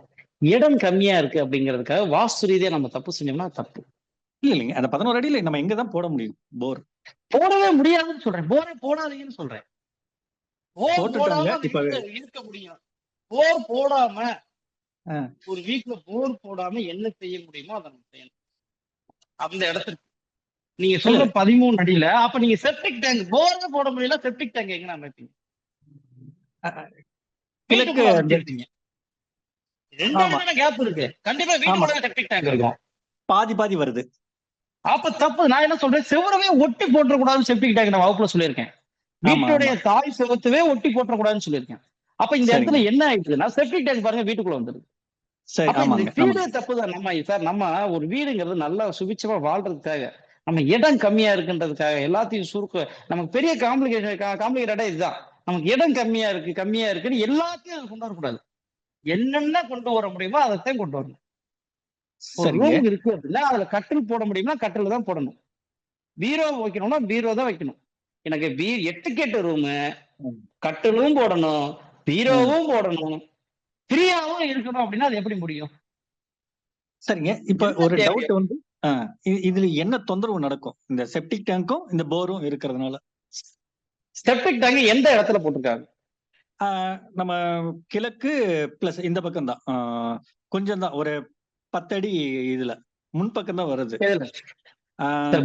இடம் கம்மியா இருக்கு அப்படிங்கிறதுக்காக வாஸ்து ரீதியா நம்ம தப்பு செஞ்சோம்னா தப்பு. இல்லைங்க, அந்த 11 அடியில நம்ம எங்க தான் போட முடியும் போர்? போடவே முடியாதுன்னு சொல்றேன். போரே போடாதீங்கன்னு சொல்றேன். இருக்க முடியும். போர் போடாம ஒரு வீட்டுல போர் போடாம என்ன செய்ய முடியுமோ அதை நம்ம செய்யணும். அந்த இடத்துக்கு நீங்க சொல்ற 13 அடியில அப்ப நீங்க செப்டிக் டேங்க் போரே போட முடியல, செப்டிக் டேங்க் எங்க அமைப்பீங்க? கிழக்கு கேப் இருக்கு, கண்டிப்பா வீட்டுக்குள்ள செப்டிக் டேங்க் இருக்கும். பாதி வருது. அப்ப தப்பு. நான் என்ன சொல்றேன், செவரவே ஒட்டி போட்டக்கூடாதுன்னு செப்டிக் டேங்க் நான் வகுப்புல சொல்லியிருக்கேன். வீட்டுடைய தாய் செவத்தவே ஒட்டி போட்டக்கூடாதுன்னு சொல்லியிருக்கேன். அப்ப இந்த இடத்துல என்ன ஆயிடுச்சுன்னா செப்டிக் டேங்க் பாருங்க வீட்டுக்குள்ள வந்துருது. வீடு தப்புதான். நம்ம ஒரு வீடுங்கிறது நல்லா சுபிச்சமா வாழ்றதுக்காக, நம்ம இடம் கம்மியா இருக்குன்றதுக்காக எல்லாத்தையும் நமக்கு பெரிய காம்ப்ளிகேட்டடா இதுதான். நமக்கு இடம் கம்மியா இருக்குன்னு எல்லாத்தையும் கொண்டு வரக்கூடாது. என்னென்ன கொண்டு வர முடியுமோ அதைத்தான் கொண்டு வரணும். ஒரு ரூம் இருக்கு அப்படின்னா அதுல கட்டில் போட முடியும்னா கட்டில் தான் போடணும். பீரோ வைக்கணும்னா பீரோ தான் வைக்கணும். எனக்கு 8 ரூமு, கட்டிலும் போடணும், பீரோவும் போடணும், ஃப்ரீயாவும் இருக்கணும் அப்படின்னா அது எப்படி முடியும்? சரிங்க, இப்ப ஒரு டவுட் வந்து இதுல என்ன தொந்தரவு நடக்கும் இந்த செப்டிக் டேங்க்கும் இந்த போரும் இருக்கிறதுனால? செப்டிக் டேங்க் எந்த இடத்துல போட்டிருக்காங்க? நம்ம கிழக்கு பிளஸ் இந்த பக்கம் தான், கொஞ்சம் தான், ஒரு 10 அடி இதுல முன்பக்கம் தான் வருது.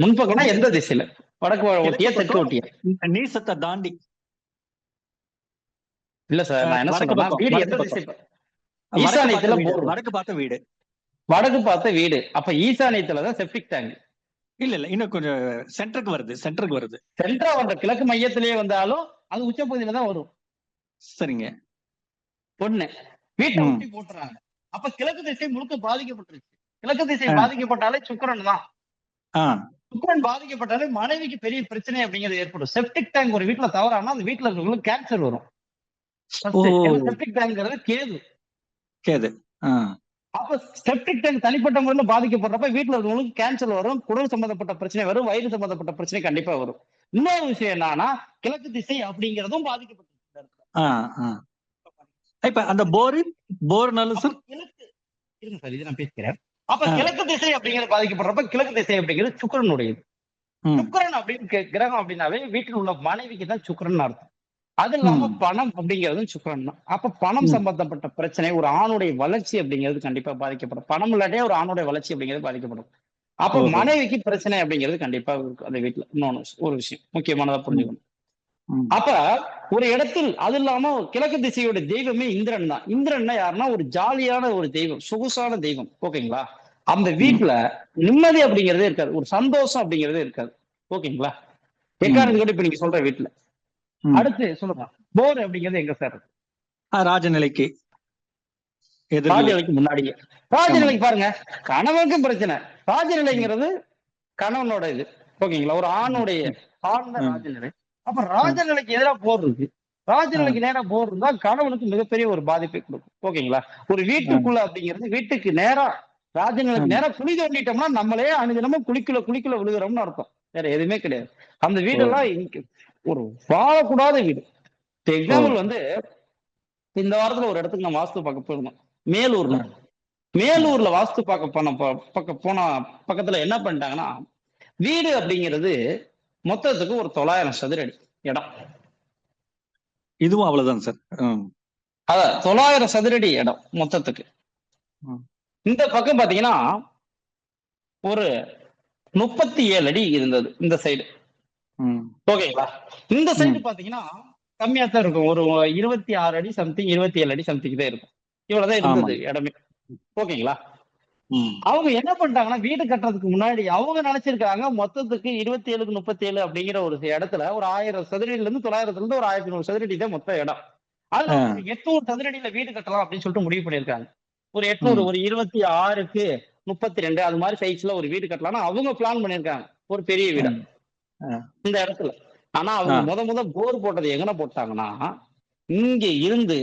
முன்பக்கம்னா எந்த திசையில? வடக்கு ஒட்டியா தெற்கு ஒட்டியா? நீசத்தை தாண்டி. இல்ல சார், நான் என்ன சொல்றேன், வீடு எந்த திசை? ஈசானியத்துல வடக்கு பார்த்த வீடு. வடக்கு பார்த்த வீடு, அப்ப ஈசானியத்துல தான் செப்டிக் டேங்க். இல்ல இன்னும் கொஞ்சம் சென்டருக்கு வருது. சென்டரா வந்த கிழக்கு மையத்திலேயே வந்தாலும் அது உச்சப்பகுதியில தான் வரும். சரிங்க, பொண்ணு வீட்டை ஒட்டி போட்டுறாங்க. அப்ப கிழக்கு திசை முழுக்க பாதிக்கப்பட்டிருச்சு. கிழக்கு திசை பாதிக்கப்பட்டாலே சுக்கிரன் தான். சுக்கிரன் பாதிக்கப்பட்டாலே மனைவிக்கு பெரிய பிரச்சனை அப்படிங்கிறது ஏற்படும். செப்டிக் டேங்க் ஒரு வீட்டுல தவறானா அந்த வீட்டுல இருக்கிறவங்களுக்கு கேன்சர் வரும். செப்டிக் டேங்க்ங்கிறது கேது. அப்ப செப்டிக் டேங்க் தனிப்பட்ட முறையில பாதிக்கப்படுறப்ப வீட்டுல இருக்கிறவங்களுக்கு கேன்சர் வரும், குடல் சம்பந்தப்பட்ட பிரச்சனை வரும், வயிறு சம்பந்தப்பட்ட பிரச்சனை கண்டிப்பா வரும். இன்னொரு விஷயம் என்னன்னா கிழக்கு திசை அப்படிங்கிறதும் பாதிக்கப்பட்டிருக்கு. இப்ப அந்த போர்னால சார் இருங்க சார், இது நான் பேசுகிறேன். அப்ப கிழக்கு திசை அப்படிங்கிறது பாதிக்கப்படுறப்ப கிழக்கு திசை அப்படிங்கிறது சுக்கிரனுடையது. சுக்கிரன் அப்படின்னு கிரகம் அப்படின்னாவே வீட்டில் உள்ள மனைவிக்கு தான் சுக்கிரன் அர்த்தம். அது இல்லாம பணம் அப்படிங்கிறதும் சுக்கிரன் தான். அப்ப பணம் சம்பந்தப்பட்ட பிரச்சனை, ஒரு ஆணுடைய வளர்ச்சி அப்படிங்கிறது கண்டிப்பா பாதிக்கப்படும். பணம் இல்லாட்டே ஒரு ஆணுடைய வளர்ச்சி அப்படிங்கிறது பாதிக்கப்படும். அப்ப மனைவிக்கு பிரச்சனை அப்படிங்கிறது கண்டிப்பா இருக்கும் அந்த வீட்டுல. இன்னொன்னு ஒரு விஷயம் முக்கியமானதா புரிஞ்சுக்கணும். அப்ப ஒரு இடத்தில் அது இல்லாம கிழக்கு திசையோட தெய்வமே இந்திரன் தான். இந்திரன்னா யாருன்னா ஒரு ஜாலியான ஒரு தெய்வம், சொகுசான தெய்வம். ஓகேங்களா? அந்த வீட்டுல நிம்மதி அப்படிங்கிறதே இருக்காது, ஒரு சந்தோஷம் அப்படிங்கிறதே இருக்காது. ஓகேங்களா? எக்காரணத்துக்கு கூட இப்ப நீங்க சொல்ற வீட்டுல. அடுத்து சொல்லுங்க, போர் அப்படிங்கிறது எங்க சார்? ராஜநிலைக்கு முன்னாடியே. ராஜநிலைக்கு பாருங்க, கணவனுக்கும் பிரச்சனை. ராஜநிலைங்கிறது கணவனோட இது. ஓகேங்களா? ஒரு ஆணுடைய ஆழ்ந்த ராஜநிலை. அப்ப ராஜநிலைக்கு எதிராக போர் இருக்கு. ராஜநிலைக்கு நேரம் போர் இருந்தா கணவனுக்கு மிகப்பெரிய ஒரு பாதிப்பை கொடுக்கும். ஓகேங்களா? ஒரு வீட்டுக்குள்ள அப்படிங்கிறது வீட்டுக்கு நேரா ராஜநிலைக்கு நேரம் குழி தோண்டிட்டோம்னா நம்மளே அனுதினமும் குளிக்குள்ள விழுகிறோம்னு அர்த்தம். வேற எதுவுமே கிடையாது. அந்த வீடெல்லாம் ஒரு வாழக்கூடாத வீடு. எக்ஸாம்பிள் வந்து இந்த வாரத்துல ஒரு இடத்துக்கு நான் வாஸ்து பார்க்க போயிருந்தோம். மேலூர்ல வாஸ்து பார்க்க போன பக்கத்துல என்ன பண்ணிட்டாங்கன்னா, வீடு அப்படிங்கிறது மொத்தத்துக்கு ஒரு 900 சதுர அடி இடம். இதுவும் அவ்வளவுதான் சார். அதான் 900 சதுர அடி இடம் மொத்தத்துக்கு. இந்த பக்கம் பாத்தீங்கன்னா ஒரு 37 அடி இருந்தது இந்த சைடு. ஓகேங்களா? இந்த சைடு பாத்தீங்கன்னா கம்மியா தான் இருக்கும். ஒரு 26 அடி சம்திங், 27 அடி சம்திங் தான் இருக்கும். இவ்வளவுதான் இருந்தது இடமே. ஓகேங்களா? அவங்க என்ன பண்ணிட்டாங்கன்னா, வீடு கட்டுறதுக்கு முன்னாடி அவங்க நினைச்சிருக்காங்க மொத்தத்துக்கு 27க்கு 37 அப்படிங்கிற ஒரு இடத்துல ஒரு 1000 சதுரடியில இருந்து 900ல இருந்து ஒரு 1100 சதுரடி தான் மொத்த இடம். அதுல 800 சதுரடியில வீடு கட்டலாம் அப்படின்னு சொல்லிட்டு முடிவு பண்ணியிருக்காங்க. ஒரு 800, ஒரு 26க்கு 32 அது மாதிரி சைஸ்ல ஒரு வீடு கட்டலாம்னு அவங்க பிளான் பண்ணியிருக்காங்க, ஒரு பெரிய வீடு இந்த இடத்துல. ஆனா அவங்க முத போர் போட்டது எங்கன போட்டாங்கன்னா, இங்க இருந்து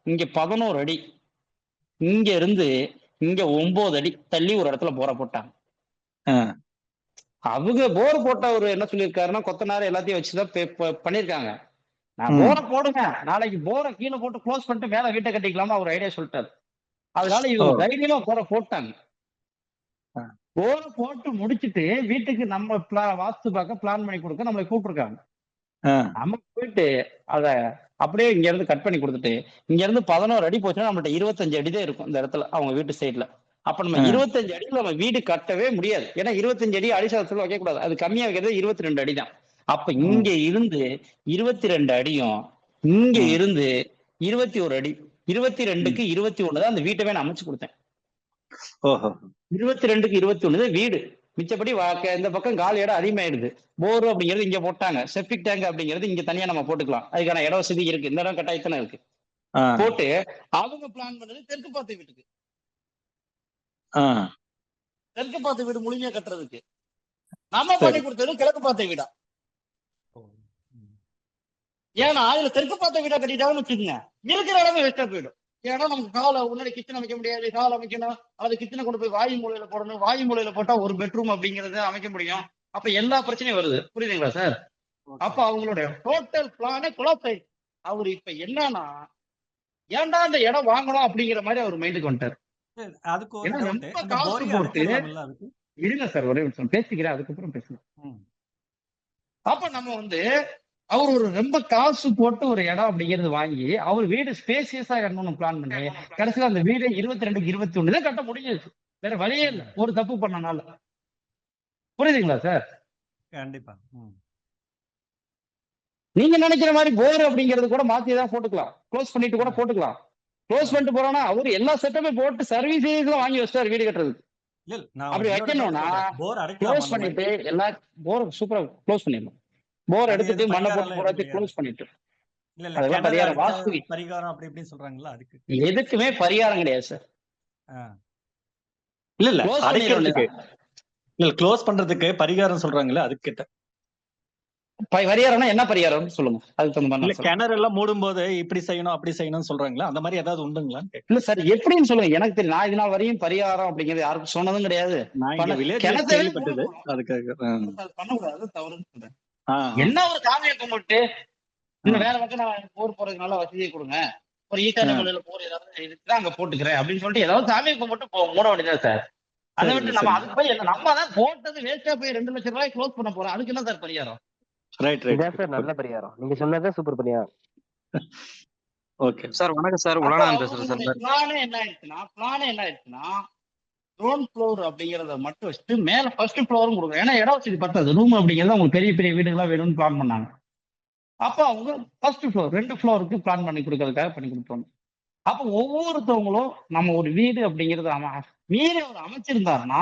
இங்க 11 அடி, இங்க இருந்து இங்க 9 அடி தள்ளி ஒரு இடத்துல போரை போட்டாங்க. அவங்க போர் போட்டவர் என்ன சொல்லியிருக்காருன்னா, கொத்தனார் எல்லாத்தையும் வச்சுதான் பண்ணிருக்காங்க. நான் போரை போடுங்க, நாளைக்கு போரை கீழே போட்டு க்ளோஸ் பண்ணிட்டு மேல வீட்டை கட்டிக்கலாமா அவர் ஐடியா சொல்லிட்டாரு. அதனால இவங்க தைரியமா போரை போட்டாங்க. போரை போட்டு முடிச்சுட்டு வீட்டுக்கு நம்ம வாஸ்து பார்க்க பிளான் பண்ணி கொடுக்க நம்மளை கூப்பிட்டுருக்காங்க. நம்ம போயிட்டு அத அப்படியே இங்க இருந்து கட் பண்ணி கொடுத்துட்டு, இங்க இருந்து 11 அடி போச்சுன்னா நம்மள்ட்ட 25 அடி தான் இருக்கும் இந்த இடத்துல அவங்க வீட்டு சைட்ல. அப்ப நம்ம 25 அடியில நம்ம வீடு கட்டவே முடியாது. ஏன்னா 25 அடி அடிசாரத்துல வைக்க கூடாது. அது கம்மியா வைக்கிறது 22 அடி தான். அப்ப இங்க இருந்து 22 அடியும், இங்க இருந்து 21 அடி, 22க்கு 21 தான் அந்த வீட்டவே நான் அமைச்சு கொடுத்தேன். 22க்கு 21 தான் வீடு. மிச்சப்படி இந்த பக்கம் காலி இடம் அதிகமாயிடுது. போர் அப்படிங்கிறது இங்க போட்டாங்க, செப்டிக் டேங்க் அப்படிங்கிறது இங்க தனியா நம்ம போட்டுக்கலாம். அதுக்கான இட வசதி இருக்கு, இந்த இடம் கட்டாயத்தானே இருக்கு. போட்டு அவங்க பிளான் பண்ணது தெற்கு பார்த்த வீட்டுக்கு, தெற்கு பார்த்த வீடு முழுமையா கட்டுறதுக்கு. நம்ம பண்ணி கொடுத்தது கிழக்கு பார்த்த வீடா. ஏன்னா இதுல தெற்கு பார்த்த வீடா கட்டிட்டாங்கன்னு வச்சுக்கோங்க, இருக்கிற இடமே வேஸ்டா போயிடும். ஏன்னா நமக்கு காலை முன்னாடி கிச்சன் அமைக்க முடியாது, கால் அமைக்கணும், அது கிச்சனை கொண்டு போய் வாயு மூலையில போடணும், வாயு மூலையில போட்டா ஒரு பெட்ரூம் அப்படிங்கறத அமைக்க முடியும். அப்ப எல்லா பிரச்சனையும் வருது. புரியுதுங்களா சார்? அப்ப அவங்களுடைய டோட்டல் பிளானே குலாப்ஸ் ஆயிடுச்சு. அவரு இப்ப என்னன்னா, ஏன்டா அந்த இடம் வாங்கணும் அப்படிங்கிற மாதிரி அவர் மைண்டுக்கு வந்துட்டாரு. ரொம்ப காசு போட்டு இருங்க சார், ஒரே நிமிஷம் பேசிக்கிறேன், அதுக்கப்புறம் பேசுறேன். அப்ப நம்ம வந்து அவர் ஒரு ரொம்ப காசு போட்டு ஒரு இடம் அப்படிங்கிறது வாங்கி அவர் வீடு ஸ்பேசியஸா கட்டணும்னு பிளான் பண்ணி கடைசியில அந்த வீடு 22க்கு 21 தான் கட்ட முடிஞ்சிருச்சு. வேற வழியே இல்லை, ஒரு தப்பு பண்ணனால. புரியுதுங்களா சார்? கண்டிப்பா. நீங்க நினைக்கிற மாதிரி போர் அப்படிங்கறது கூட மாத்திதான் போட்டுக்கலாம், க்ளோஸ் பண்ணிட்டு கூட போட்டுக்கலாம். க்ளோஸ் பண்ணிட்டு போறோம்னா அவரு எல்லா செட்டப்பே போட்டு சர்வீஸ் வாங்கி வச்சிட்டாரு வீடு கட்டுறதுக்கு. அப்படி வைக்கணும்னா க்ளோஸ் பண்ணிட்டு எல்லா போர் சூப்பரா க்ளோஸ் பண்ணிடணும். போர் எடுத்துட்டு மண்ணை போட்டு போறாச்சு க்ளோஸ் பண்ணிட்டு. அதெல்லாம் பரிகாரம், வாஸ்து பரிகாரம் அப்படி இப்படின்னு சொல்றாங்களா? அதுக்கு எதுக்குமே பரிகாரம் கிடையாது சார். இல்ல அடைக்கிறதுக்கு, இல்ல க்ளோஸ் பண்றதுக்கு பரிகாரம் சொல்றாங்களே, அதுக்கு கேட்ட பரிகாரம்னா என்ன பரிகாரம் சொல்லுங்க, அதுக்கு தகுந்த மாதிரி. இல்ல கிணறு எல்லாம் மூடும் போது இப்படி செய்யணும் அப்படி செய்யணும்னு சொல்றாங்களா, அந்த மாதிரி ஏதாவது உண்டுங்களா? இல்ல சார், எப்படின்னு சொல்லுங்க, எனக்கு தெரியும். நான் இதனால் வரையும் பரிகாரம் அப்படிங்கிறது யாருக்கும் சொன்னதும் கிடையாது. கேள்விப்பட்டது, அதுக்காக பண்ணக்கூடாது, தவறுன்னு சொல்றேன். என்ன ஒரு சாமியை கும்பிட்டு இன்னும் வேற பக்கம் நான் போர் போறதுக்கு நல்ல வசதியை கொடுங்க, ஒரு ஈசானிய மூலையில போர் ஏதாவது இருக்குதான் அங்க போட்டுக்கிறேன் அப்படின்னு சொல்லிட்டு ஏதாவது சாமியை கும்பிட்டு மூட வேண்டியதான் சார். அதை விட்டு நம்ம அதுக்கு போய் நம்ம தான் போட்டது வேஸ்டா போய் 2 லட்சம் ரூபாய் க்ளோஸ் பண்ண போறோம். அதுக்கு என்ன சார் பரிகாரம்? சார் நல்ல பரிகாரம், நீங்க சொன்னதே சூப்பர் பரிகாரம். ஓகே சார், வணக்கம் சார், உலகநாதன் பேசுறேன் சார். பிளானே என்ன ஆயிடுச்சுன்னா கிரவுண்ட் ஃப்ளோர் அப்படிங்கறத மட்டும் வச்சுட்டு மேல ஃபர்ஸ்ட் ஃப்ளோரும் கொடுக்குறோம். ஏன்னா இடம் வசதி பத்தாது, ரூம் அப்படிங்கிறது அவங்களுக்கு பெரிய பெரிய வீடுகளா வேணும்னு பிளான் பண்ணாங்க. அப்ப அவங்க ஃபர்ஸ்ட் ஃப்ளோர் 2 ஃப்ளோருக்கு பிளான் பண்ணி கொடுக்கறதுக்காக பண்ணி கொடுத்தோம். அப்ப ஒவ்வொருத்தவங்களும் நம்ம ஒரு வீடு அப்படிங்கிறது மீறி அவர் அமைச்சிருந்தாருன்னா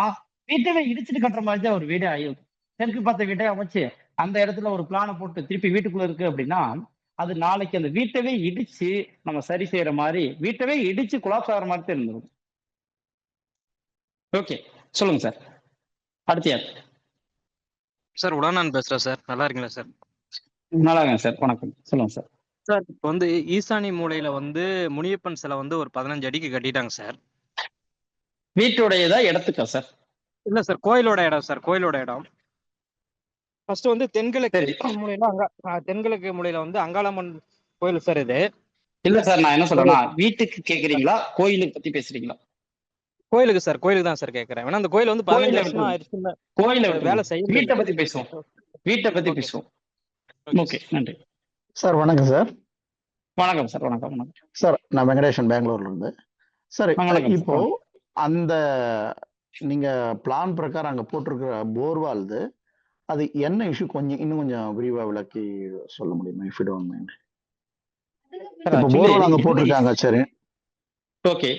வீட்டவே இடிச்சுட்டு கட்டுற மாதிரி தான் ஒரு வீடே ஆயிடும். தெற்கு பார்த்த வீட்டை அமைச்சு அந்த இடத்துல ஒரு பிளானை போட்டு திருப்பி வீட்டுக்குள்ள இருக்கு அப்படின்னா அது நாளைக்கு அந்த வீட்டவே இடிச்சு நம்ம சரி செய்யற மாதிரி, வீட்டவே இடிச்சு குலாப்ஸ் ஆகிற மாதிரி தான் இருந்தது. ஓகே சொல்லுங்க சார், அடுத்த யார்? சார், உலகநாதன் பேசுறேன் சார். நல்லா இருக்கீங்களா சார்? நல்லா இருக்கேன் சார், வணக்கம். சொல்லுங்க சார். சார், இப்போ வந்து ஈசானி மூலையில வந்து முனியப்பன் சிலை வந்து ஒரு 15 அடிக்கு கட்டிட்டாங்க சார். வீட்டுடையதா இடத்துக்கா சார்? இல்ல சார், கோயிலோட இடம் சார், கோயிலோட இடம். ஃபர்ஸ்ட் வந்து தென்கிழக்கு மூலையில தென்கிழக்கு மூலையில வந்து அங்காளம்மன் கோயில் சார் இது. இல்ல சார், நான் என்ன சொல்றேன்னா வீட்டுக்கு கேக்குறீங்களா கோயிலுக்கு பத்தி பேசுறீங்களா? கோயிலுக்கு சார், கோயிலுக்கு தான் சார் கேட்கறேன். ஏன்னா அந்த கோயில் வந்து 15 வருஷமா ஆயிடுச்சு, கோயில வேலை செய்ய வீட்டை பத்தி பேசுவோம், வீட்டை பத்தி பேசுவோம். ஓகே, நன்றி சார். வணக்கம் சார். வணக்கம் சார். வணக்கம் வணக்கம் சார், நான் வெங்கடேஷன் பெங்களூர்ல இருந்து. சார், வணக்கம் இப்போ அந்த நீங்க பிளான் பிரகாரம் அங்க போட்டிருக்கிற போர்வால்து அது என்ன இஷ்யூ இன்னும் கொஞ்சம் விரிவா விளக்கி சொல்ல முடியுமா? If you don't mind. இப்போ போர்வால் அங்க போட்டிருக்காங்க. சரி, ஓகே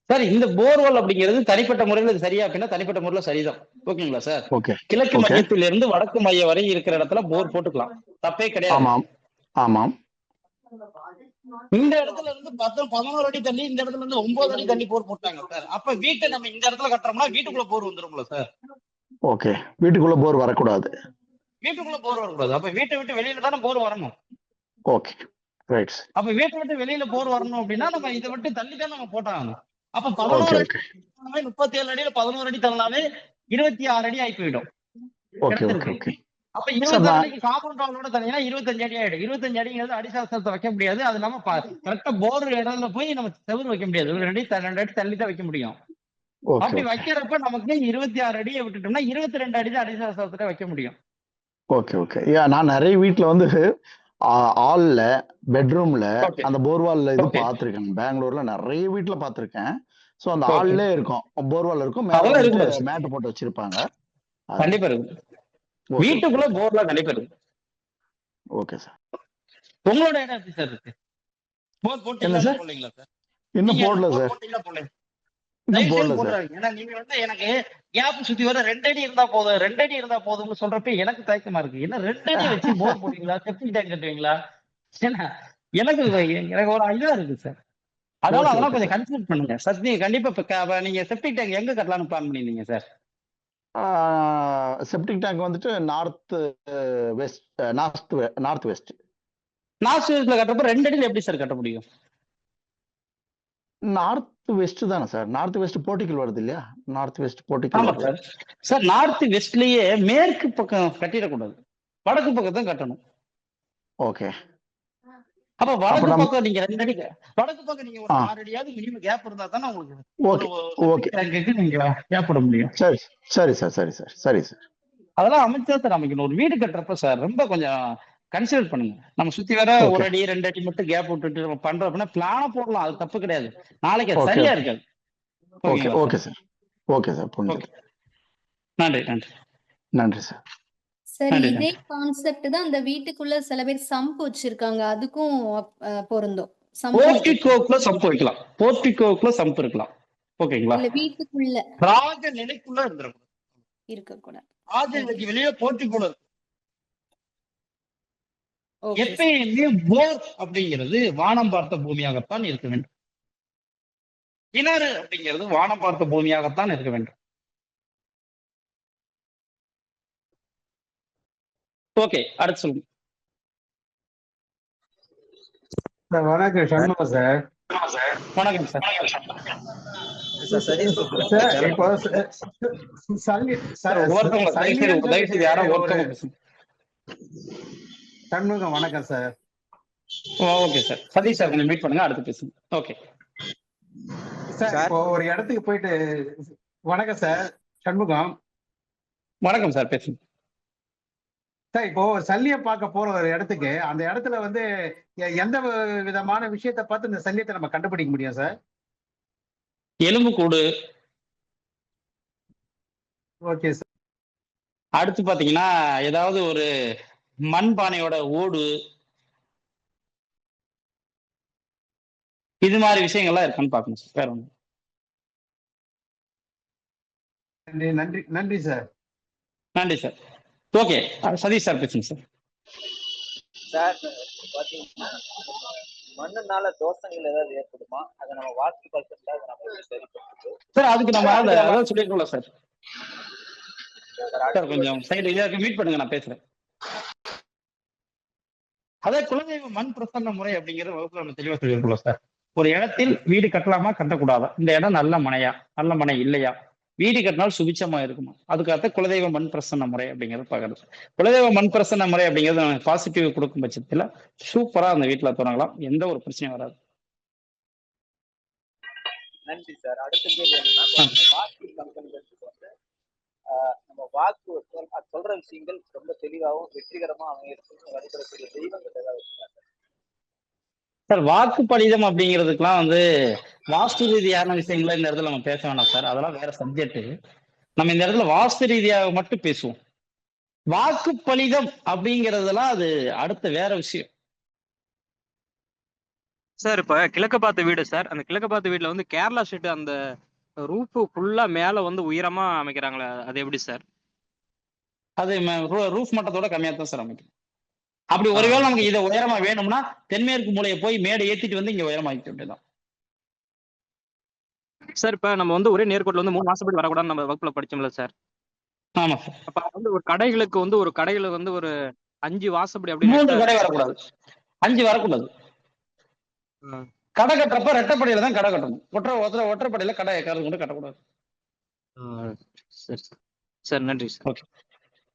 சார். இந்த போர்வால் அப்படிங்கிறது தனிப்பட்ட முறையில் இது சரியா அப்படின்னா தனிப்பட்ட முறையில் சரிதான். ஓகேங்களா சார்? ஓகே. கிழக்கு மையத்திலிருந்து வடக்கு மையம் வரை இருக்கிற இடத்துல போர் போட்டுக்கலாம், தப்பே கிடையாது. ஆமாம் ஆமாம். இந்த இடத்துல இருந்து 11 அடி தண்ணி, இந்த இடத்துல இருந்து 9 அடி தண்ணி போர் போட்டாங்க சார். அப்ப வீட்டை நம்ம இந்த இடத்துல கட்டுறோம்னா வீட்டுக்குள்ள போர் வந்துரும்ல சார்? ஓகே, வீட்டுக்குள்ள போர் வரக்கூடாது. வீட்டுக்குள்ள போர் வரக்கூடாது. அப்ப வீட்டை விட்டு வெளியில தானே போர் வரணும். Okay, right. அப்ப வீட்டை விட்டு வெளியில போர் வரணும் அப்படின்னா நம்ம இதை விட்டு தள்ளி தான் நம்ம போட்டாங்க. அப்ப 11 அடி 37 அடியில 11 அடி தள்ளாவே 26 அடி ஆகி போயிடும். அப்ப 26 அடிக்கு காம்பவுண்ட் வாலோட தனியா 25 அடி ஆயிடும். 25 அடிங்கிறது அடிசாசனத்தை வைக்க முடியாது. அது இல்லாம கரெக்டா போர் இடத்துல போய் நம்ம செவுரு வைக்க முடியாது. 2 அடி தள்ளி தான் வைக்க முடியும். அப்படி வைக்கிறப்ப நமக்கு 26 அடியை விட்டுட்டோம்னா 22 அடி தான் அடிசாசனத்தை வைக்க முடியும். Okay okay. நான் நிறைய வீட்டுல வந்து ஹால்ல பெட்ரூம்ல அந்த போர்வால்ல இது பாத்திருக்கேன். பெங்களூர்ல நிறைய வீட்டுல பாத்திருக்கேன். சோ அந்த ஹால்ல இருக்கும், போர்வால் இருக்கும், மேட் போட்டு வச்சிருப்பாங்க. கண்டிப்பா இருக்கு, வீட்டுக்குள்ள போர்ல கண்டிப்பா இருக்கு. Okay sir. உங்களோட இடம் எப்படி சார் இருக்கு? போர் போட்டீங்களா சார்? இன்னும் போடல சார். ஏன்னா நீங்க வந்து எனக்கு கேப் சுத்தி வர 2 அடி இருந்தா போதும், 2 அடி இருந்தா போதும்னு சொல்றப்ப எனக்கு தயக்கமா இருக்கு. என்ன 2 அடி வச்சு போர் போடுவீங்களா, செப்டிக் டேங்க் கட்டுவீங்களா? ஏன்னா எனக்கு ஒரு ஐடியா இருக்கு சார். அதனால அதெல்லாம் கொஞ்சம் கன்சிடர் பண்ணுங்க சார். நீங்க கண்டிப்பா நீங்க செப்டிக் டேங்க் எங்க கட்டலாம்னு பிளான் பண்ணிருந்தீங்க சார்? செப்டிக் டேங்க் வந்துட்டு நார்த் வெஸ்ட்ல கட்டுறப்ப 2 அடியில எப்படி சார் கட்ட முடியும்? நார்த் வெஸ்ட் தானே சார்? நார்த் வெஸ்ட் போர்ட்டிகல் வருது இல்லையா? North west portico sir. North வெஸ்ட்லயே மேற்கு பக்கம் கட்டிடக்கூடாது, வடக்கு பக்கம் தான் கட்டணும். ஓகே. அப்ப வடக்கு பக்கம் நீங்க 2 அடி, வடக்கு பக்கம் நீங்க ஒரு 6 அடியாவது மினிமம் கேப் இருந்தா தானே உங்களுக்கு நீங்க கேப் விட முடியும். சரி சரி சார், சரி சார், சரி சார். அதெல்லாம் அமைச்சா சார் அமைக்கணும். ஒரு வீடு கட்டுறப்ப சார் ரொம்ப கொஞ்சம் கன்சிடர் பண்ணுங்க. நம்ம சுத்தி வர 1 அடி 2 அடி மட்டும் கேப் விட்டுட்டு நம்ம பண்றோம் அப்படின்னா பிளான போடலாம், அது தப்பு கிடையாது. நாளைக்கு சரியா இருக்காது. Okay okay sir. Okay sir, புரிஞ்சுது. நன்றி நன்றி நன்றி சார். சரி, இதே கான்செப்ட் தான் அந்த வீட்டுக்குள்ள சில பேர் சம்ப் வச்சிருக்காங்க, அதுக்கும் பொருந்தும். போர்ட்டிகோக்குள்ள சம்ப் வைக்கலாம், போர்ட்டிகோக்குள்ள சம்ப் இருக்கலாம். ஓகேங்களா? இல்ல வீட்டுக்குள்ள ராஜ நிலைக்குள்ள இருக்க கூடாது. ராஜ நிலைக்கு வெளியே போர்ட்டிகோல இருக்கு. எப்பயுமே போர் அப்படிங்கிறது வானம் பார்த்த பூமியாகத்தான் இருக்க வேண்டும். கிணறு அப்படிங்கிறது வானம் பார்த்த பூமியாகத்தான் இருக்க வேண்டும். ஓகே, அடுத்து சொல்லுங்க. வணக்கம் சண்முகம் சார். வணக்கம் சார். சண்முகம் வணக்கம் sir. Okay sir. Sathish sir கொஞ்சம் மீட் பண்ணுங்க, அடுத்து பேசுங்க. Okay sir. இப்போ ஒரு இடத்துக்கு போயிட்டு, வணக்கம் சார் சண்முகம். வணக்கம் சார், பேசுங்க சார். இப்போ ஒரு சல்லியை பார்க்க போற ஒரு இடத்துக்கு, அந்த இடத்துல வந்து எந்த விதமான விஷயத்தை பார்த்து இந்த சல்லியத்தை நம்ம கண்டுபிடிக்க முடியும் சார்? எலும்புக்கூடு. Okay sir. அடுத்து பாத்தீங்கன்னா ஏதாவது ஒரு மண்பானையோட ஓடு, இது மாதிரி விஷயங்கள்லாம் இருக்கான்னு பாக்கணும் சார். வேற ஒண்ணு. நன்றி நன்றி சார். நன்றி சார். ஓகே, சதீஷ் சார் பேசுங்க சார். சார், பாத்தீங்கன்னா மண்ணுனால தோஷங்கள் ஏதாவது ஏற்படுமா? அதை நம்ம வாஸ்து பர்சன்டா நம்ம சரி பண்ணுறது சார். அதுக்கு நம்ம அதான் சொல்லிருக்கோம்ல சார். சார் கொஞ்சம் சைடு இதாக மீட் பண்ணுங்க, நான் பேசுறேன். அதே குலதெய்வ மண் பிரசன்ன முறை அப்படிங்கிற வகுப்புல நம்ம தெளிவா சொல்லியிருக்கோம் சார். ஒரு இடத்தில் வீடு கட்டலாமா கட்டக்கூடாதா, இந்த இடம் நல்ல மனையா நல்ல மனை இல்லையா, வீடு கட்டினால் சுபிச்சமா இருக்குமா. அதுக்காக குலதெய்வ மண் பிரசன்ன முறை அப்படிங்கிறது பார்க்கறது. குலதெய்வ மண் பிரசன்ன முறை அப்படிங்கிறது பாசிட்டிவ் கொடுக்கும் பட்சத்துல சூப்பரா அந்த வீட்டுல தொடங்கலாம், எந்த ஒரு பிரச்சனையும் வராது. நன்றி சார். அடுத்த கேள்வி என்னன்னா, வாஸ்து கம்பெனிகளுக்கு வந்து நம்ம வாக்கு சொல்ற விஷயங்கள் ரொம்ப தெளிவாகவும் வெற்றிகரமா அமையறதுக்கு வழிபடக்கூடிய தெய்வங்கள் ஏதாவது சார் வாக்கு பலிதம் அப்படிங்கிறதுக்கெல்லாம் வந்து வாஸ்து ரீதியான விஷயங்கள இந்த இடத்துல நம்ம பேச வேணாம் சார், அதெல்லாம் வேற சப்ஜெக்ட். நம்ம இந்த இடத்துல வாஸ்து ரீதியாக மட்டும் பேசுவோம். வாக்கு பலிதம் அப்படிங்கிறதுலாம் அது அடுத்த வேற விஷயம் சார். இப்ப கிழக்கு பார்த்த வீடு சார், அந்த கிழக்கு பார்த்த வீட்டுல வந்து கேரளா ஸ்டேட் அந்த ரூஃப் ஃபுல்லா மேல வந்து உயரமா அமைக்கிறாங்களே, அது எப்படி சார்? அது ரூஃப் மட்டத்தோட கம்மியா தான் சார் அமைக்கும். அப்படி ஒருவேளை நமக்கு இதை உயரமா வேணும்னா தென்மேற்கு மூலையை போய் மேடை ஏத்திட்டு வந்து இங்க உயரமா வைக்க வேண்டியதான் சார். இப்ப நம்ம வந்து ஒரே நேர்கோட்டில் வந்து 3 வாசப்படி வரக்கூடாதுன்னு நம்ம வகுப்புல படிச்சோம்ல சார். ஆமா சார். அப்ப வந்து ஒரு கடைகளுக்கு வந்து ஒரு கடையில வந்து ஒரு 5 வாசப்படி அப்படி 3 கடை வரக்கூடாது, 5 வரக்கூடாது. கடை கட்டுறப்ப ரெட்டப்படையில தான் கடை கட்டணும். ஒற்றைப்படையில கடை கொண்டு கட்டக்கூடாது. சரி சார், நன்றி சார். ஓகே,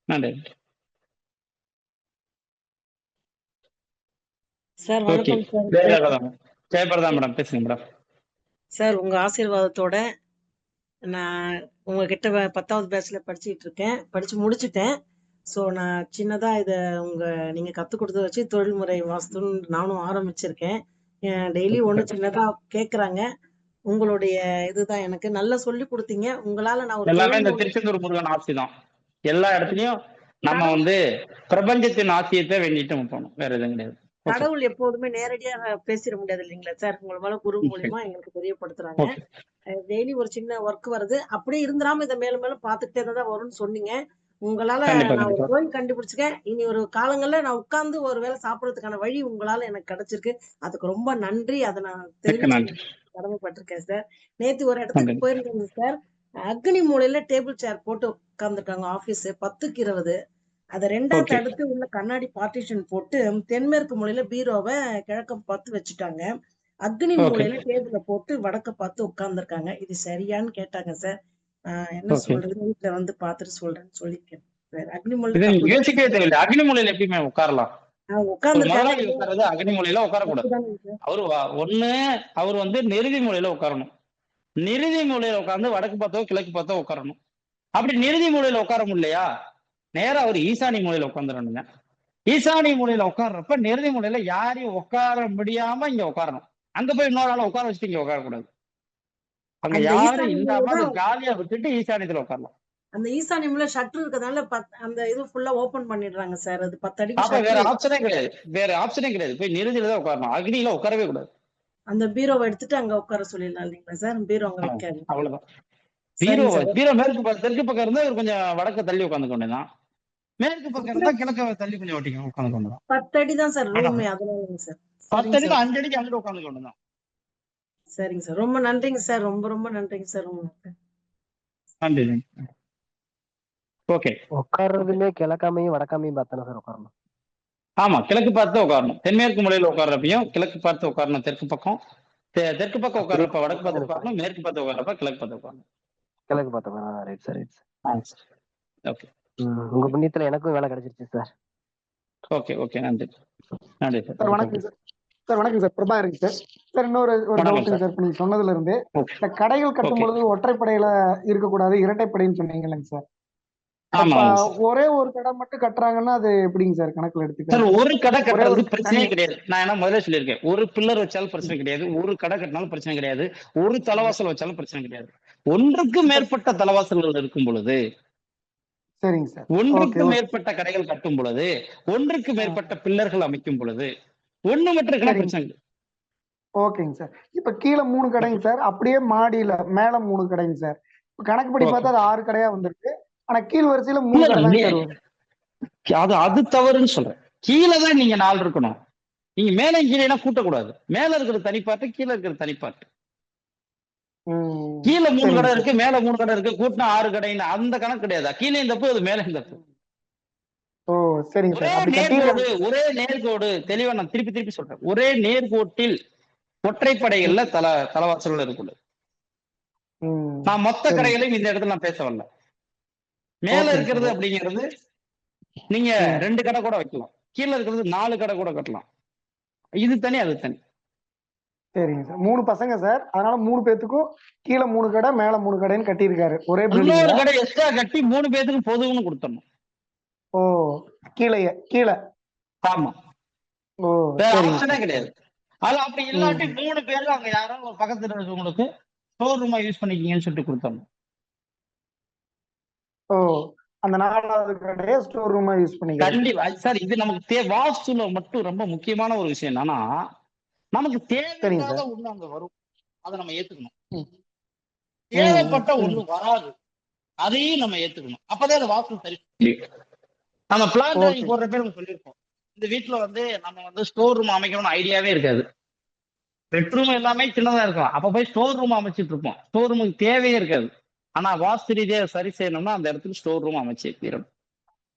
நன்றி சார். வணக்கம் சார். ஜெயபிரதா மேடம் பேசுங்க மேடம். சார் உங்க ஆசீர்வாதத்தோட நான் உங்ககிட்ட 10வது பேட்ச்ல படிச்சுட்டு இருக்கேன், படிச்சு முடிச்சுட்டேன். ஸோ நான் சின்னதா இதை நீங்க கற்றுக் கொடுத்தத வச்சு தொழில்முறை வாஸ்துன்னு நானும் ஆரம்பிச்சிருக்கேன். டெய்லி ஒன்று சின்னதா கேட்குறாங்க. உங்களுடைய இதுதான் எனக்கு நல்லா சொல்லி கொடுத்தீங்க. உங்களால நான் எல்லாமே இந்த திருச்செந்தூர் முருகன் ஆட்சி தான். எல்லா இடத்துலயும் நம்ம வந்து பிரபஞ்சத்தின் ஆட்சியத்தை வேண்டிட்டு போகணும், வேற எதுவும் கிடையாது. கடவுள் எப்போதுமே நேரடியாக பேசிட முடியாது இல்லைங்களா சார்? உங்களை மேல குரு மூலியமா எங்களுக்கு தெரியப்படுத்துறாங்க. டெய்லி ஒரு சின்ன ஒர்க் வருது, அப்படியே இருந்துடாம இதை மேலும் மேலும் பார்த்துக்கிட்டே தான் வரும்னு சொன்னீங்க. உங்களால நான் ஒரு கோயில் கண்டுபிடிச்சிருக்கேன். இனி ஒரு காலங்கள்ல நான் உட்கார்ந்து ஒரு வேளை சாப்பிடறதுக்கான வழி உங்களால எனக்கு கிடைச்சிருக்கு. அதுக்கு ரொம்ப நன்றி. அதை நான் தெரிஞ்சு கடமைப்பட்டிருக்கேன் சார். நேத்து ஒரு இடத்துக்கு போயிருந்தேங்க சார். அக்னி மூலையில டேபிள் சேர் போட்டு உட்கார்ந்துருக்காங்க, ஆபீஸ் 10க்கு 20. அதை 2வது அடுத்து உள்ள கண்ணாடி பார்ட்டிஷன் போட்டு தென்மேற்கு மூலையில பீரோவை கிழக்க பார்த்து வச்சுட்டாங்க. அக்னி மூலையில டேபிள போட்டு வடக்க பார்த்து உட்கார்ந்துருக்காங்க. இது சரியான்னு கேட்டாங்க சார். என்ன சொல்றது, வீட்டுல வந்து பாத்துட்டு சொல்றேன்னு சொல்லிருக்கேன் சார். அக்னி மூலையில யோசிக்கவே தெரியல. அக்னி மூலையில எப்பயுமே உட்காரலாம், உட்கார்ந்து அக்னி மூலையில உட்காரக்கூடாது. அவர் வந்து நிறுதி மூலையில உட்காரணும். நிறுதி மூலையில உட்கார்ந்து வடக்கு பார்த்தோ கிழக்கு பார்த்தோ உட்காரணும். அப்படி நிறுதி மூலையில உட்கார முடியலையா, நேரா அவர் ஈசானி மூலையில உட்காந்துடணுங்க. ஈசானி மூலையில உட்கார்றப்ப நிறுதி மூலையில யாரையும் உட்கார முடியாம இங்க உட்காரணும். அங்க போய் இன்னொரு ஆளை உட்கார வச்சுட்டு இங்க உட்காரக்கூடாது. அங்க யாரும் இல்லாம அதை காலியா விட்டுட்டு ஈசானியத்துல உட்காரலாம். அந்த ஈசானி மூலையில ஷட்டர் இருக்கிறதுனால அந்த இது ஃபுல்லா ஓபன் பண்ணிடுறாங்க சார். அது 10 அடிக்கு அப்ப வேற ஆப்ஷனே கிடையாது, வேற ஆப்ஷனே கிடையாது. போய் நிறுதியில தான் உட்காரணும், அக்னியில உட்காரவே கூடாது. அந்த பீரோவை எடுத்துட்டு அங்க உட்கார சொல்லிடலாம் இல்லைங்களா சார்? பீரோ அங்க வைக்காது, அவ்வளவுதான். பீரோ மேற்கு தெற்கு பக்கம் இருந்தா இவர் கொஞ்சம் வடக்க தள்ளி உட்காந்து கொண்டுதான், மேற்கு பக்கம் இருந்தா கிழக்க தள்ளி கொஞ்சம் ஒட்டிக்க உட்காந்து கொண்டுதான். 10 அடி தான் சார் ரூமே, அதனாலங்க சார். 10 அடிக்கு 5 அடிக்கு அங்கிட்டு உட்காந்து கொண்டுதான். சரிங்க சார், ரொம்ப நன்றிங்க சார். ரொம்ப ரொம்ப நன்றிங்க சார். நன்றி. ஓகே, உட்கார்றதுமே கிழக்காமையும் வடக்காமையும் பார்த்தானே சார் உட்காரணும்? ஆமா, கிழக்கு பார்த்து உட்காரணும். தென்மேற்கு மூலையில உட்கார்றப்பையும் கிழக்கு பார்த்து உட்காரணும். தெற்கு பக்கம் உட்கார்றப்ப வடக்கு பார்த்து உட்காரணும். மேற்கு பார்த்து உட்கார்றப்ப கிழக்கு பார்த்து உட்காரணும். கிழக்கு பார்த்து. Right sir, right sir. Okay, உங்க புண்ணியத்துல எனக்கும் வேலை கிடைச்சிருச்சு சார். ஓகே ஓகே, நன்றி நன்றி சார். சார் வணக்கம் சார். சார் வணக்கம் சார், பிரபாகரன் சார். சார் இன்னொரு டவுட்டுங்க சார். நீங்க சொன்னதுல இருந்து இந்த கடைகள் கட்டும் பொழுது ஒற்றைப்படையில இருக்கக்கூடாது, இரட்டைப்படைன்னு சொன்னீங்கல்லங்க சார். ஒரே ஒரு கடை மட்டும் கட்டுறாங்கன்னா அது எப்படிங்க சார் கணக்குல எடுத்துக்க? ஒரு கடை கட்டுறது பிரச்சனையே கிடையாது. நான் என்ன முதல்ல சொல்லியிருக்கேன், ஒரு பில்லர் வச்சாலும் பிரச்சனை கிடையாது, ஒரு கடை கட்டினாலும் பிரச்சனை கிடையாது, ஒரு தலைவாசல் வச்சாலும் பிரச்சனை கிடையாது. ஒன்றுக்கு மேற்பட்ட தலைவாசல்கள் இருக்கும் பொழுது, சரிங்க சார், ஒன்றுக்கு மேற்பட்ட கடைகள் கட்டும் பொழுது, ஒன்றுக்கு மேற்பட்ட பில்லர்கள் அமைக்கும் பொழுது, ஒண்ணு மட்டும் கடை பிரச்சனை. ஓகேங்க சார். இப்ப கீழே 3 கடைங்க சார், அப்படியே மாடியில மேல 3 கடைங்க சார். கணக்குப்படி பார்த்தா அது 6 கடையா வந்திருக்கு. ஆனா கீழ் வரிசையில 3 கடை. அது தவறுன்னு சொல்றேன். கீழே தான் நீங்க 4 இருக்கணும். நீங்க மேல கீழே கூட்டக்கூடாது. மேல இருக்கிற தனிப்பாட்டு, கீழே இருக்கிற தனிப்பாட்டு. கீழே 3 கடை இருக்கு, மேல 3 கடை இருக்கு, கூட்டினா 6 கடைன்னு அந்த கணக்கு கிடையாது. கீழே இந்த அது மேல இந்த ஒரே நேர்கோடு. தெளிவா நான் திருப்பி சொல்றேன், ஒரே நேர்கோட்டில் ஒற்றைப்படைகள்ல தலைவாசல்கள் இருக்கக்கூடாது. நான் மொத்த சரிங்க கடைகளையும் இந்த இடத்துல நான் பேச வரல. மேல ஓகேங்க இருக்கிறது சார் அப்படிங்கிறது நீங்க 2 கடை கூட வைக்கலாம், கீழே இருக்கிறது 4 கடை கூட கட்டலாம். இது தனி அது தனி. சரிங்க சார் 3 பசங்க சார், அதனால 3 பேத்துக்கும் கீழே 3 கடை மேல 3 கடைன்னு கட்டியிருக்காரு ஒரே இன்னொரு பில்டிங்ல. கடை எக்ஸ்ட்ரா கட்டி 3 பேத்துக்கு பொதுவுன்னு கொடுத்துடணும். ஓ கீழே. ஆமா, ஓ வேற சரிங்க ஆப்ஷனே சார். கிடையாது. அது அப்படி இல்லாட்டி 3 பேர் அங்க யாரோ ஒரு பக்கத்துல இருக்கவங்களுக்கு ஸ்டோர் ரூமா யூஸ் பண்ணிக்கிங்கன்னு சொல்லிட்டு கொடுத்தோம். ஓ அந்த 4வது கடையை ஸ்டோர் ரூமா யூஸ் பண்ணிக்கிறேன். கண்டிப்பா சார். இது நமக்கு வாஸ்துல மட்டும் ரொம்ப முக்கியமான ஒரு விஷயம் என்னன்னா, நமக்கு தேவையில்லாத ஒண்ணு அங்க வரும், அதை நம்ம ஏத்துக்கணும். தேவைப்பட்ட ஒண்ணு வராது, அதையும் நம்ம ஏத்துக்கணும். அப்பதான் அந்த வாஸ்து சரி. நம்ம பிளான் டிராயிங் போடுற பேர் நம்ம சொல்லியிருப்போம், இந்த வீட்டுல நம்ம ஸ்டோர் ரூம் அமைக்கணும்னு ஐடியாவே இருக்காது. பெட்ரூம் எல்லாமே சின்னதா இருக்கும், அப்ப போய் ஸ்டோர் ரூம் அமைச்சிட்டு இருப்போம். ஸ்டோர் ரூமுக்கு தேவையே இருக்காது. ஆனா வாஸ்து ரீதியா சரி செய்யணும்னா அந்த இடத்துல ஸ்டோர் ரூம் அமைச்சே தீரணும்.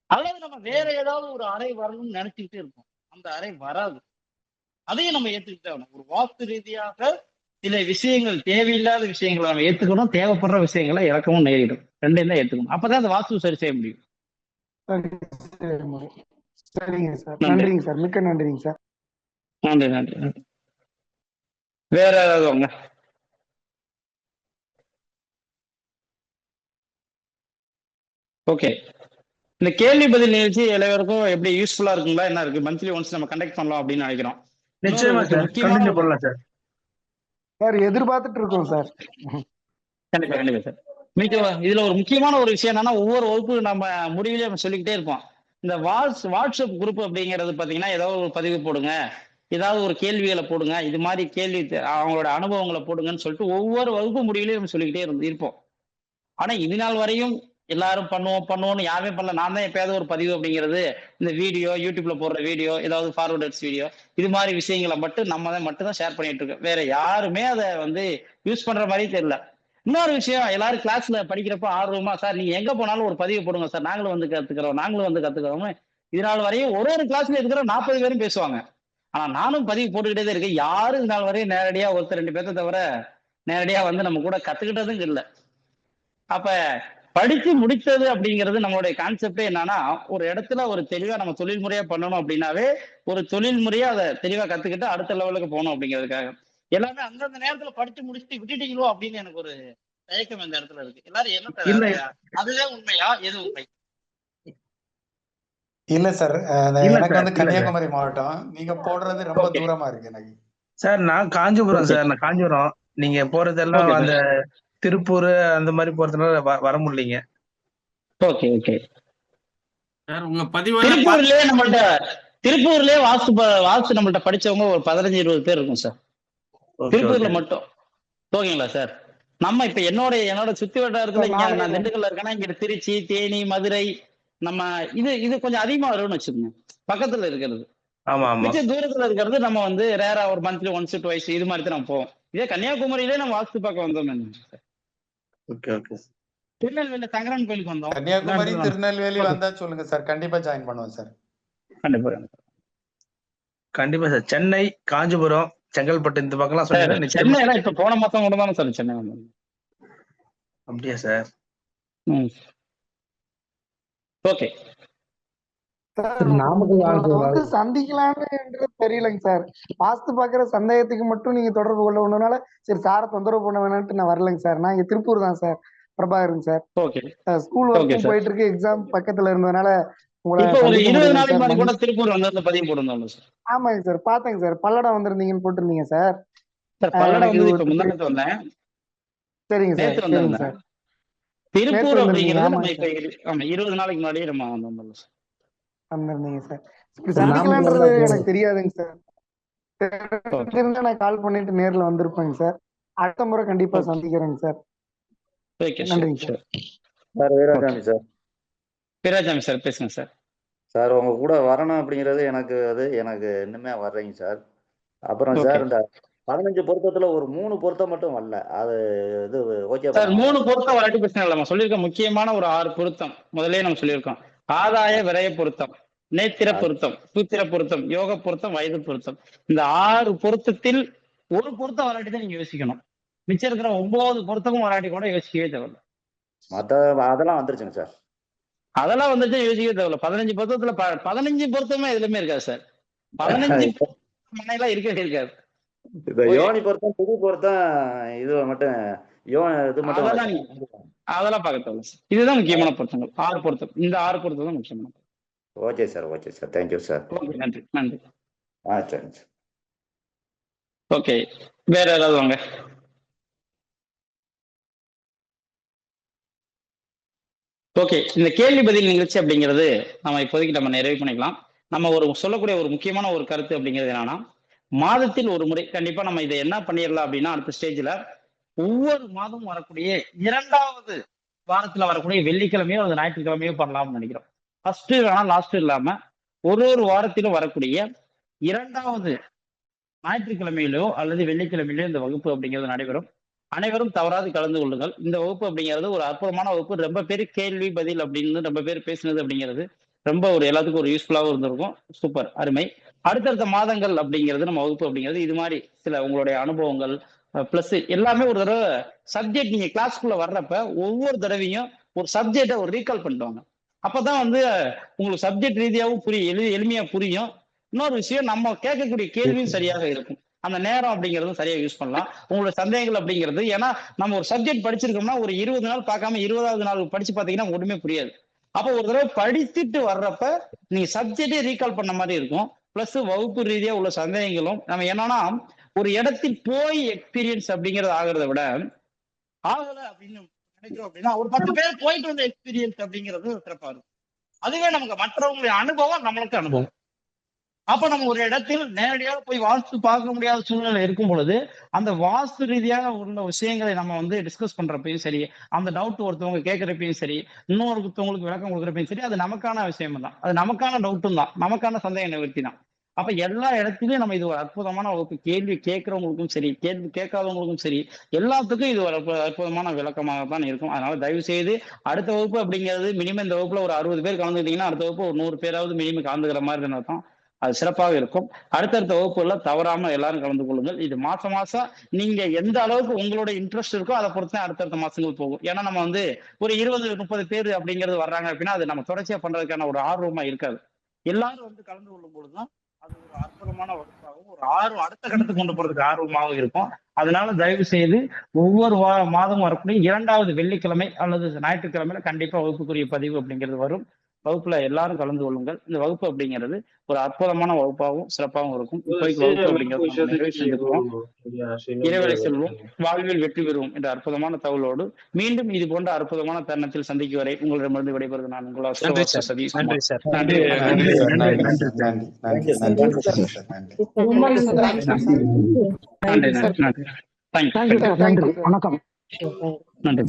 அல்லது நம்ம வேற ஏதாவது ஒரு அறை வரணும்னு நினைச்சுக்கிட்டே இருப்போம், அந்த அறை வராது, அதையும் நம்ம ஏத்துக்கிட்டே ஆகணும். ஒரு வாஸ்து ரீதியாக சில விஷயங்கள், தேவையில்லாத விஷயங்களை நம்ம ஏத்துக்கணும், தேவைப்படுற விஷயங்களை இறக்கவும் நேரிடும். ரெண்டையும் தான் ஏத்துக்கணும். அப்பதான் அந்த வாஸ்து சரி செய்ய முடியும். சரிங்க சார், நன்றிங்க சார், மிக்க நன்றிங்க சார். நன்றி. வேற ஏதாவது வாங்க. ஓகே, இந்த கேள்வி பதில் நிகழ்ச்சி எல்லாருக்கும் எப்படி யூஸ்ஃபுல்லா இருக்குங்களா? என்ன இருக்கு, மந்த்லி ஒன்ஸ் நம்ம கண்டக்ட் பண்ணலாம் அப்படின்னு நினைக்கிறோம். நிச்சயமா சார், கண்டினியூ பண்ணலாம் சார். சார் எதிர்பார்த்துட்டு இருக்கோம் சார். கண்டிப்பா சார். இதுல ஒரு முக்கியமான ஒரு விஷயம் என்னன்னா, ஒவ்வொரு வகுப்பு நம்ம முடிவிலே நம்ம சொல்லிக்கிட்டே இருப்போம். இந்த வாட்ஸ்அப் குரூப் அப்படிங்கிறது பாத்தீங்கன்னா, ஏதாவது ஒரு பதிவு போடுங்க, ஏதாவது ஒரு கேள்விகளை போடுங்க, இது மாதிரி கேள்வி அவங்களோட அனுபவங்களை போடுங்கன்னு சொல்லிட்டு ஒவ்வொரு வகுப்பு முடிவிலையும் நம்ம சொல்லிக்கிட்டே இருப்போம். ஆனா இது நாள் வரையும் எல்லாரும் பண்ணுவோம்னு யாருமே பண்ணல. நான் தான் எப்பயாவது ஒரு பதிவு அப்படிங்கிறது, இந்த வீடியோ யூடியூப்ல போடுற வீடியோ, ஏதாவது ஃபார்வர்டர்ஸ் வீடியோ, இது மாதிரி விஷயங்களை மட்டும் தான் ஷேர் பண்ணிட்டு இருக்கோம். வேற யாருமே அதை யூஸ் பண்ற மாதிரி தெரியல. இன்னொரு விஷயம், எல்லாரும் கிளாஸ்ல படிக்கிறப்ப ஆர்வமா, சார் நீங்க எங்க போனாலும் ஒரு பதிவு போடுங்க சார், நாங்களும் வந்து கத்துக்கிறோம். இது நாள் வரையும் ஒரு கிளாஸ்ல இருக்கிற 40 பேரும் பேசுவாங்க. ஆனா நானும் பதிவு போட்டுக்கிட்டே தான் இருக்கேன். யாரும் இது நாள் வரையும் நேரடியா ஒருத்தர் 2 பேர்த்த தவிர நேரடியா நம்ம கூட கத்துக்கிட்டதும் இல்லை. அப்ப படிச்சு முடித்தது அப்படிங்கிறது நம்மளுடைய கான்செப்டே என்னன்னா, ஒரு இடத்துல ஒரு தெளிவா நம்ம தொழில் முறையா பண்ணணும் அப்படின்னாவே, ஒரு தொழில் முறையா அதை தெளிவா கத்துக்கிட்டு அடுத்த லெவலுக்கு போகணும் அப்படிங்கிறதுக்காக. எல்லாமே அந்தந்த நேரத்துல படிச்சு முடிச்சுட்டு விட்டுட்டீங்களோ அப்படின்னு எனக்கு ஒரு தயக்கம் இந்த இடத்துல இருக்கு. எல்லாரும் என்ன அதுவே உண்மையா, எது உண்மை? இல்ல சார், எனக்கு கன்னியாகுமரி மாவட்டம், நீங்க போடுறது ரொம்ப தூரமா இருக்கு எனக்கு. சார் நான் காஞ்சிபுரம் சார், நான் காஞ்சிபுரம். நீங்க போறதெல்லாம் அந்த திருப்பூர் அந்த மாதிரி போறதுனால வர முடியலீங்க. ஓகே சார், உங்க பதிவு திருப்பூர்லயே வாஸ்து நம்மள்ட்ட படிச்சவங்க ஒரு 15-20 பேர் இருக்கும் சார், திருப்பூர்ல மட்டும். ஓகேங்களா சார்? நம்ம இப்ப என்னோட சுத்தி வட்டாரத்துல நான் திண்டுக்கல்ல இருக்கேன்னா, இங்க திருச்சி, தேனி, மதுரை, நம்ம இது கொஞ்சம் அதிகமா வரும்னு வச்சுக்கோங்க. பக்கத்துல இருக்கிறது, மிச்ச தூரத்துல இருக்கிறது நம்ம ரேரா ஒரு மந்த்லி ஒன்ஸ் ட்வைஸ் இது மாதிரி தான் நம்ம போவோம். இதே கன்னியாகுமரியிலே நம்ம வாஸ்து பார்க்க வந்தோம். ஓகே திருநெல்வேலி சங்கரன் கோயிலுக்கு வந்தோம். கன்னியாகுமரி, திருநெல்வேலி வந்தா சொல்லுங்க சார், கண்டிப்பா ஜாயின் பண்ணுவோம் சார். கண்டிப்பா சார். சென்னை, காஞ்சிபுரம், செங்கல்பட்டு இந்த பக்கம்லாம் சொன்னீங்க. சென்னை இப்ப போன மாசம் கூட தானே சார் சென்னை வந்தோம். அப்படியா சார்? ஓகே சந்திக்கலாம்னு தெரியலங்க சார். வாஸ்து பாக்குற சந்தேகத்துக்கு மட்டும் நீங்க தொடர்பு கொள்ள ஒண்ணுனால சரி சாரை தொந்தரவு பண்ண வேணாம்ட்டு நான் வரலைங்க சார். நான் இங்க திருப்பூர் தான் சார், பிரபாகருங்க சார். ஸ்கூல் ஒர்க்கும் போயிட்டு இருக்கு, எக்ஸாம் பக்கத்துல இருந்ததுனால ஆமாங்க சார், பாத்தேங்க சார். பல்லடம் வந்திருந்தீங்கன்னு போட்டிருந்தீங்க சார். சரிங்க சார், சரிங்க சார். திருப்பூர் அப்படிங்கிறது நம்ம இப்ப 20 நாளைக்கு முன்னாடியே நம்ம வந்திருந்தீங்க சார். சந்திக்கலான்றது எனக்கு தெரியாதுங்க சார். தெரிஞ்சிருந்தா நான் கால் பண்ணிட்டு நேர்ல வந்திருப்பேங்க சார். அடுத்த முறை கண்டிப்பா சந்திக்கிறேங்க சார். நன்றிங்க sir. Veerasamy sir. Veerasamy sir பேசுங்க சார். சார் உங்க கூட வரணும் அப்படிங்கிறது எனக்கு இன்னுமே வர்றீங்க சார். அப்புறம் சார் இந்த 15 பொருத்தத்துல ஒரு 3 பொருத்தம் மட்டும் வரல, அது இது ஓகே சார்? 3 பொருத்தம் வராட்டி பிரச்சனை இல்லை. நம்ம சொல்லியிருக்க முக்கியமான ஒரு 6 பொருத்தம் முதலே நம்ம சொல்லியிருக்கோம். ஆதாய விரய பொருத்தம், நேத்திர பொருத்தம், சூத்திர பொருத்தம், யோக பொருத்தம், வயது பொருத்தம். இந்த 6 பொருத்தத்தில் ஒரு பொருத்தம் வராட்டி தான் நீங்க யோசிக்கணும். மிச்சம் இருக்கிற 9 பொருத்தமும் வராட்டி கூட யோசிக்கவே தேவையில்ல. அதெல்லாம் வந்துருச்சுங்க சார். அதெல்லாம் வந்துட்டு யோசிக்கவே தேவையில்ல. 15 பொருத்தத்துல 15 பொருத்தமே எதுவுமே இருக்காது சார். 15 மனையெல்லாம் இருக்கவே இருக்காது. இப்ப யோனி பொருத்தம், புது பொருத்தம், இது மட்டும் இது மட்டும் அதெல்லாம் பார்க்க தேவையில்ல சார். இதுதான் முக்கியமான பொருத்தங்கள். 6 பொருத்தம். இந்த 6 பொருத்தம் தான் முக்கியமான. Okay sir, okay sir, thank you sir. Okay, நன்றி நன்றி. சரி. ஓகே, வேற ஏதாவது வாங்க. ஓகே, இந்த கேள்வி பதில் நிகழ்ச்சி அப்படிங்கிறது நம்ம இப்போதைக்கு நம்ம நிறைவு பண்ணிக்கலாம். நம்ம சொல்லக்கூடிய ஒரு முக்கியமான ஒரு கருத்து அப்படிங்கிறது என்னன்னா, மாதத்தில் ஒரு முறை கண்டிப்பா நம்ம இதை என்ன பண்ணிடலாம் அப்படின்னா, அடுத்த ஸ்டேஜ்ல ஒவ்வொரு மாதமும் வரக்கூடிய 2வது வாரத்துல வரக்கூடிய வெள்ளிக்கிழமையோ அல்லது ஞாயிற்றுக்கிழமையோ பண்ணலாம்னு நினைக்கிறோம். ஃபர்ஸ்ட் வேணா லாஸ்ட் இல்லாம ஒரு வாரத்திலும் வரக்கூடிய 2வது ஞாயிற்றுக்கிழமையிலோ அல்லது வெள்ளிக்கிழமையிலோ இந்த வகுப்பு அப்படிங்கிறது நடைபெறும். அனைவரும் தவறாது கலந்து கொள்ளுங்கள். இந்த வகுப்பு அப்படிங்கிறது ஒரு அற்புதமான வகுப்பு. ரொம்ப பேர் கேள்வி பதில் அப்படின்னு ரொம்ப பேர் பேசினது அப்படிங்கிறது ரொம்ப எல்லாத்துக்கும் ஒரு யூஸ்ஃபுல்லாகவும் இருந்திருக்கும். சூப்பர், அருமை. அடுத்தடுத்த மாதங்கள் அப்படிங்கிறது நம்ம வகுப்பு அப்படிங்கிறது இது மாதிரி சில உங்களுடைய அனுபவங்கள் பிளஸ் எல்லாமே ஒரு தடவை சப்ஜெக்ட் நீங்க கிளாஸ்க்குள்ள வர்றப்ப ஒவ்வொரு தடவையும் ஒரு சப்ஜெக்டை ஒரு ரீகால் பண்ணிடுவாங்க. அப்பதான் உங்களுக்கு சப்ஜெக்ட் ரீதியாகவும் புரியும், எளிமையா புரியும். இன்னொரு விஷயம், நம்ம கேட்கக்கூடிய கேள்வியும் சரியாக இருக்கும். அந்த நேரம் அப்படிங்கிறதும் சரியா யூஸ் பண்ணலாம். உங்களோட சந்தேகங்கள் அப்படிங்கிறது, ஏன்னா நம்ம ஒரு சப்ஜெக்ட் படிச்சிருக்கோம்னா ஒரு 20 நாள் பார்க்காம 20வது நாள் படிச்சு பார்த்தீங்கன்னா ஒண்ணுமே புரியாது. அப்போ ஒரு தடவை படிச்சுட்டு வர்றப்ப நீங்க சப்ஜெக்டே ரீகால் பண்ண மாதிரி இருக்கும். பிளஸ் வகுப்பு ரீதியா உள்ள சந்தேகங்களும் நம்ம என்னன்னா ஒரு இடத்தில் போய் எக்ஸ்பீரியன்ஸ் அப்படிங்கறது ஆகிறத விட ஆகல அப்படின்னு நினைக்கிறோம் அப்படின்னா ஒரு 10 பேர் போயிட்டு வந்த எக்ஸ்பீரியன்ஸ் அப்படிங்கிறது சிறப்பா இருக்கும். அதுவே நமக்கு மற்றவங்களுடைய அனுபவம் நம்மளுக்கு அனுபவம். அப்ப நம்ம ஒரு இடத்தில் நேரடியாக போய் வாஸ்து பார்க்க முடியாத சூழ்நிலை இருக்கும் பொழுது அந்த வாஸ்து ரீதியாக உள்ள விஷயங்களை நம்ம டிஸ்கஸ் பண்றப்பையும் சரி, அந்த டவுட் ஒருத்தவங்க கேட்கறப்பையும் சரி, இன்னொருத்தவங்களுக்கு விளக்கம் கொடுக்குறப்பையும் சரி, அது நமக்கான விஷயம் தான், அது நமக்கான டவுட்டும் தான், நமக்கான சந்தேக நிவர்த்தி தான். அப்ப எல்லா இடத்துலயும் நம்ம இது ஒரு அற்புதமான வகுப்பு. கேள்வி கேட்கறவங்களுக்கும் சரி, கேள்வி கேட்காதவங்களுக்கும் சரி, எல்லாத்துக்கும் இது ஒரு அற்புதமான விளக்கமாக தான் இருக்கும். அதனால தயவு செய்து அடுத்த வகுப்பு அப்படிங்கிறது மினிமம் இந்த வகுப்புல ஒரு 60 பேர் கலந்துக்கிட்டீங்கன்னா அடுத்த வகுப்பு ஒரு 100 பேராவது மினிமம் கலந்துக்கிற மாதிரி தான். அது சிறப்பாக இருக்கும். அடுத்தடுத்த வகுப்புல தவறாம எல்லாரும் கலந்து கொள்ளுங்கள். இது மாசம் நீங்க எந்த அளவுக்கு உங்களோட இன்ட்ரெஸ்ட் இருக்கோ அதை பொறுத்து அடுத்தடுத்த மாசங்கள் போகும். ஏன்னா நம்ம ஒரு 20-30 பேர் அப்படிங்கிறது வர்றாங்க அப்படின்னா அது நம்ம தொடர்ச்சியா பண்றதுக்கான ஒரு ஆர்வமா இருக்காது. எல்லாரும் கலந்து கொள்ளும் பொழுதுதான் அது ஒரு அற்புதமான வகுப்பாகவும் ஒரு அடுத்த கட்டத்துக்கு கொண்டு போறதுக்கு ஆர்வமாகவும் இருக்கும். அதனால தயவு செய்து ஒவ்வொரு மாதமும் வரக்கூடிய 2வது வெள்ளிக்கிழமை அல்லது ஞாயிற்றுக்கிழமையில கண்டிப்பா வகுப்புக்குரிய பதிவு அப்படிங்கிறது வரும். வகுப்புல எல்லாரும் கலந்து கொள்ளுங்கள். இந்த வகுப்பு அப்படிங்கிறது ஒரு அற்புதமான வகுப்பாகவும் சிறப்பாகவும் இருக்கும். இப்போதைக்கு வகுப்பு அப்படிங்கிறது இறைவனை செல்வோம், வாழ்வில் வெற்றி பெறுவோம் என்ற அற்புதமான தகவலோடு மீண்டும் இது போன்ற அற்புதமான தருணத்தில் சந்திக்கும் வரை உங்களிடமிருந்து விடைபெறுவது நான் உங்கள் சதீஷ். நன்றி. வணக்கம். நன்றி.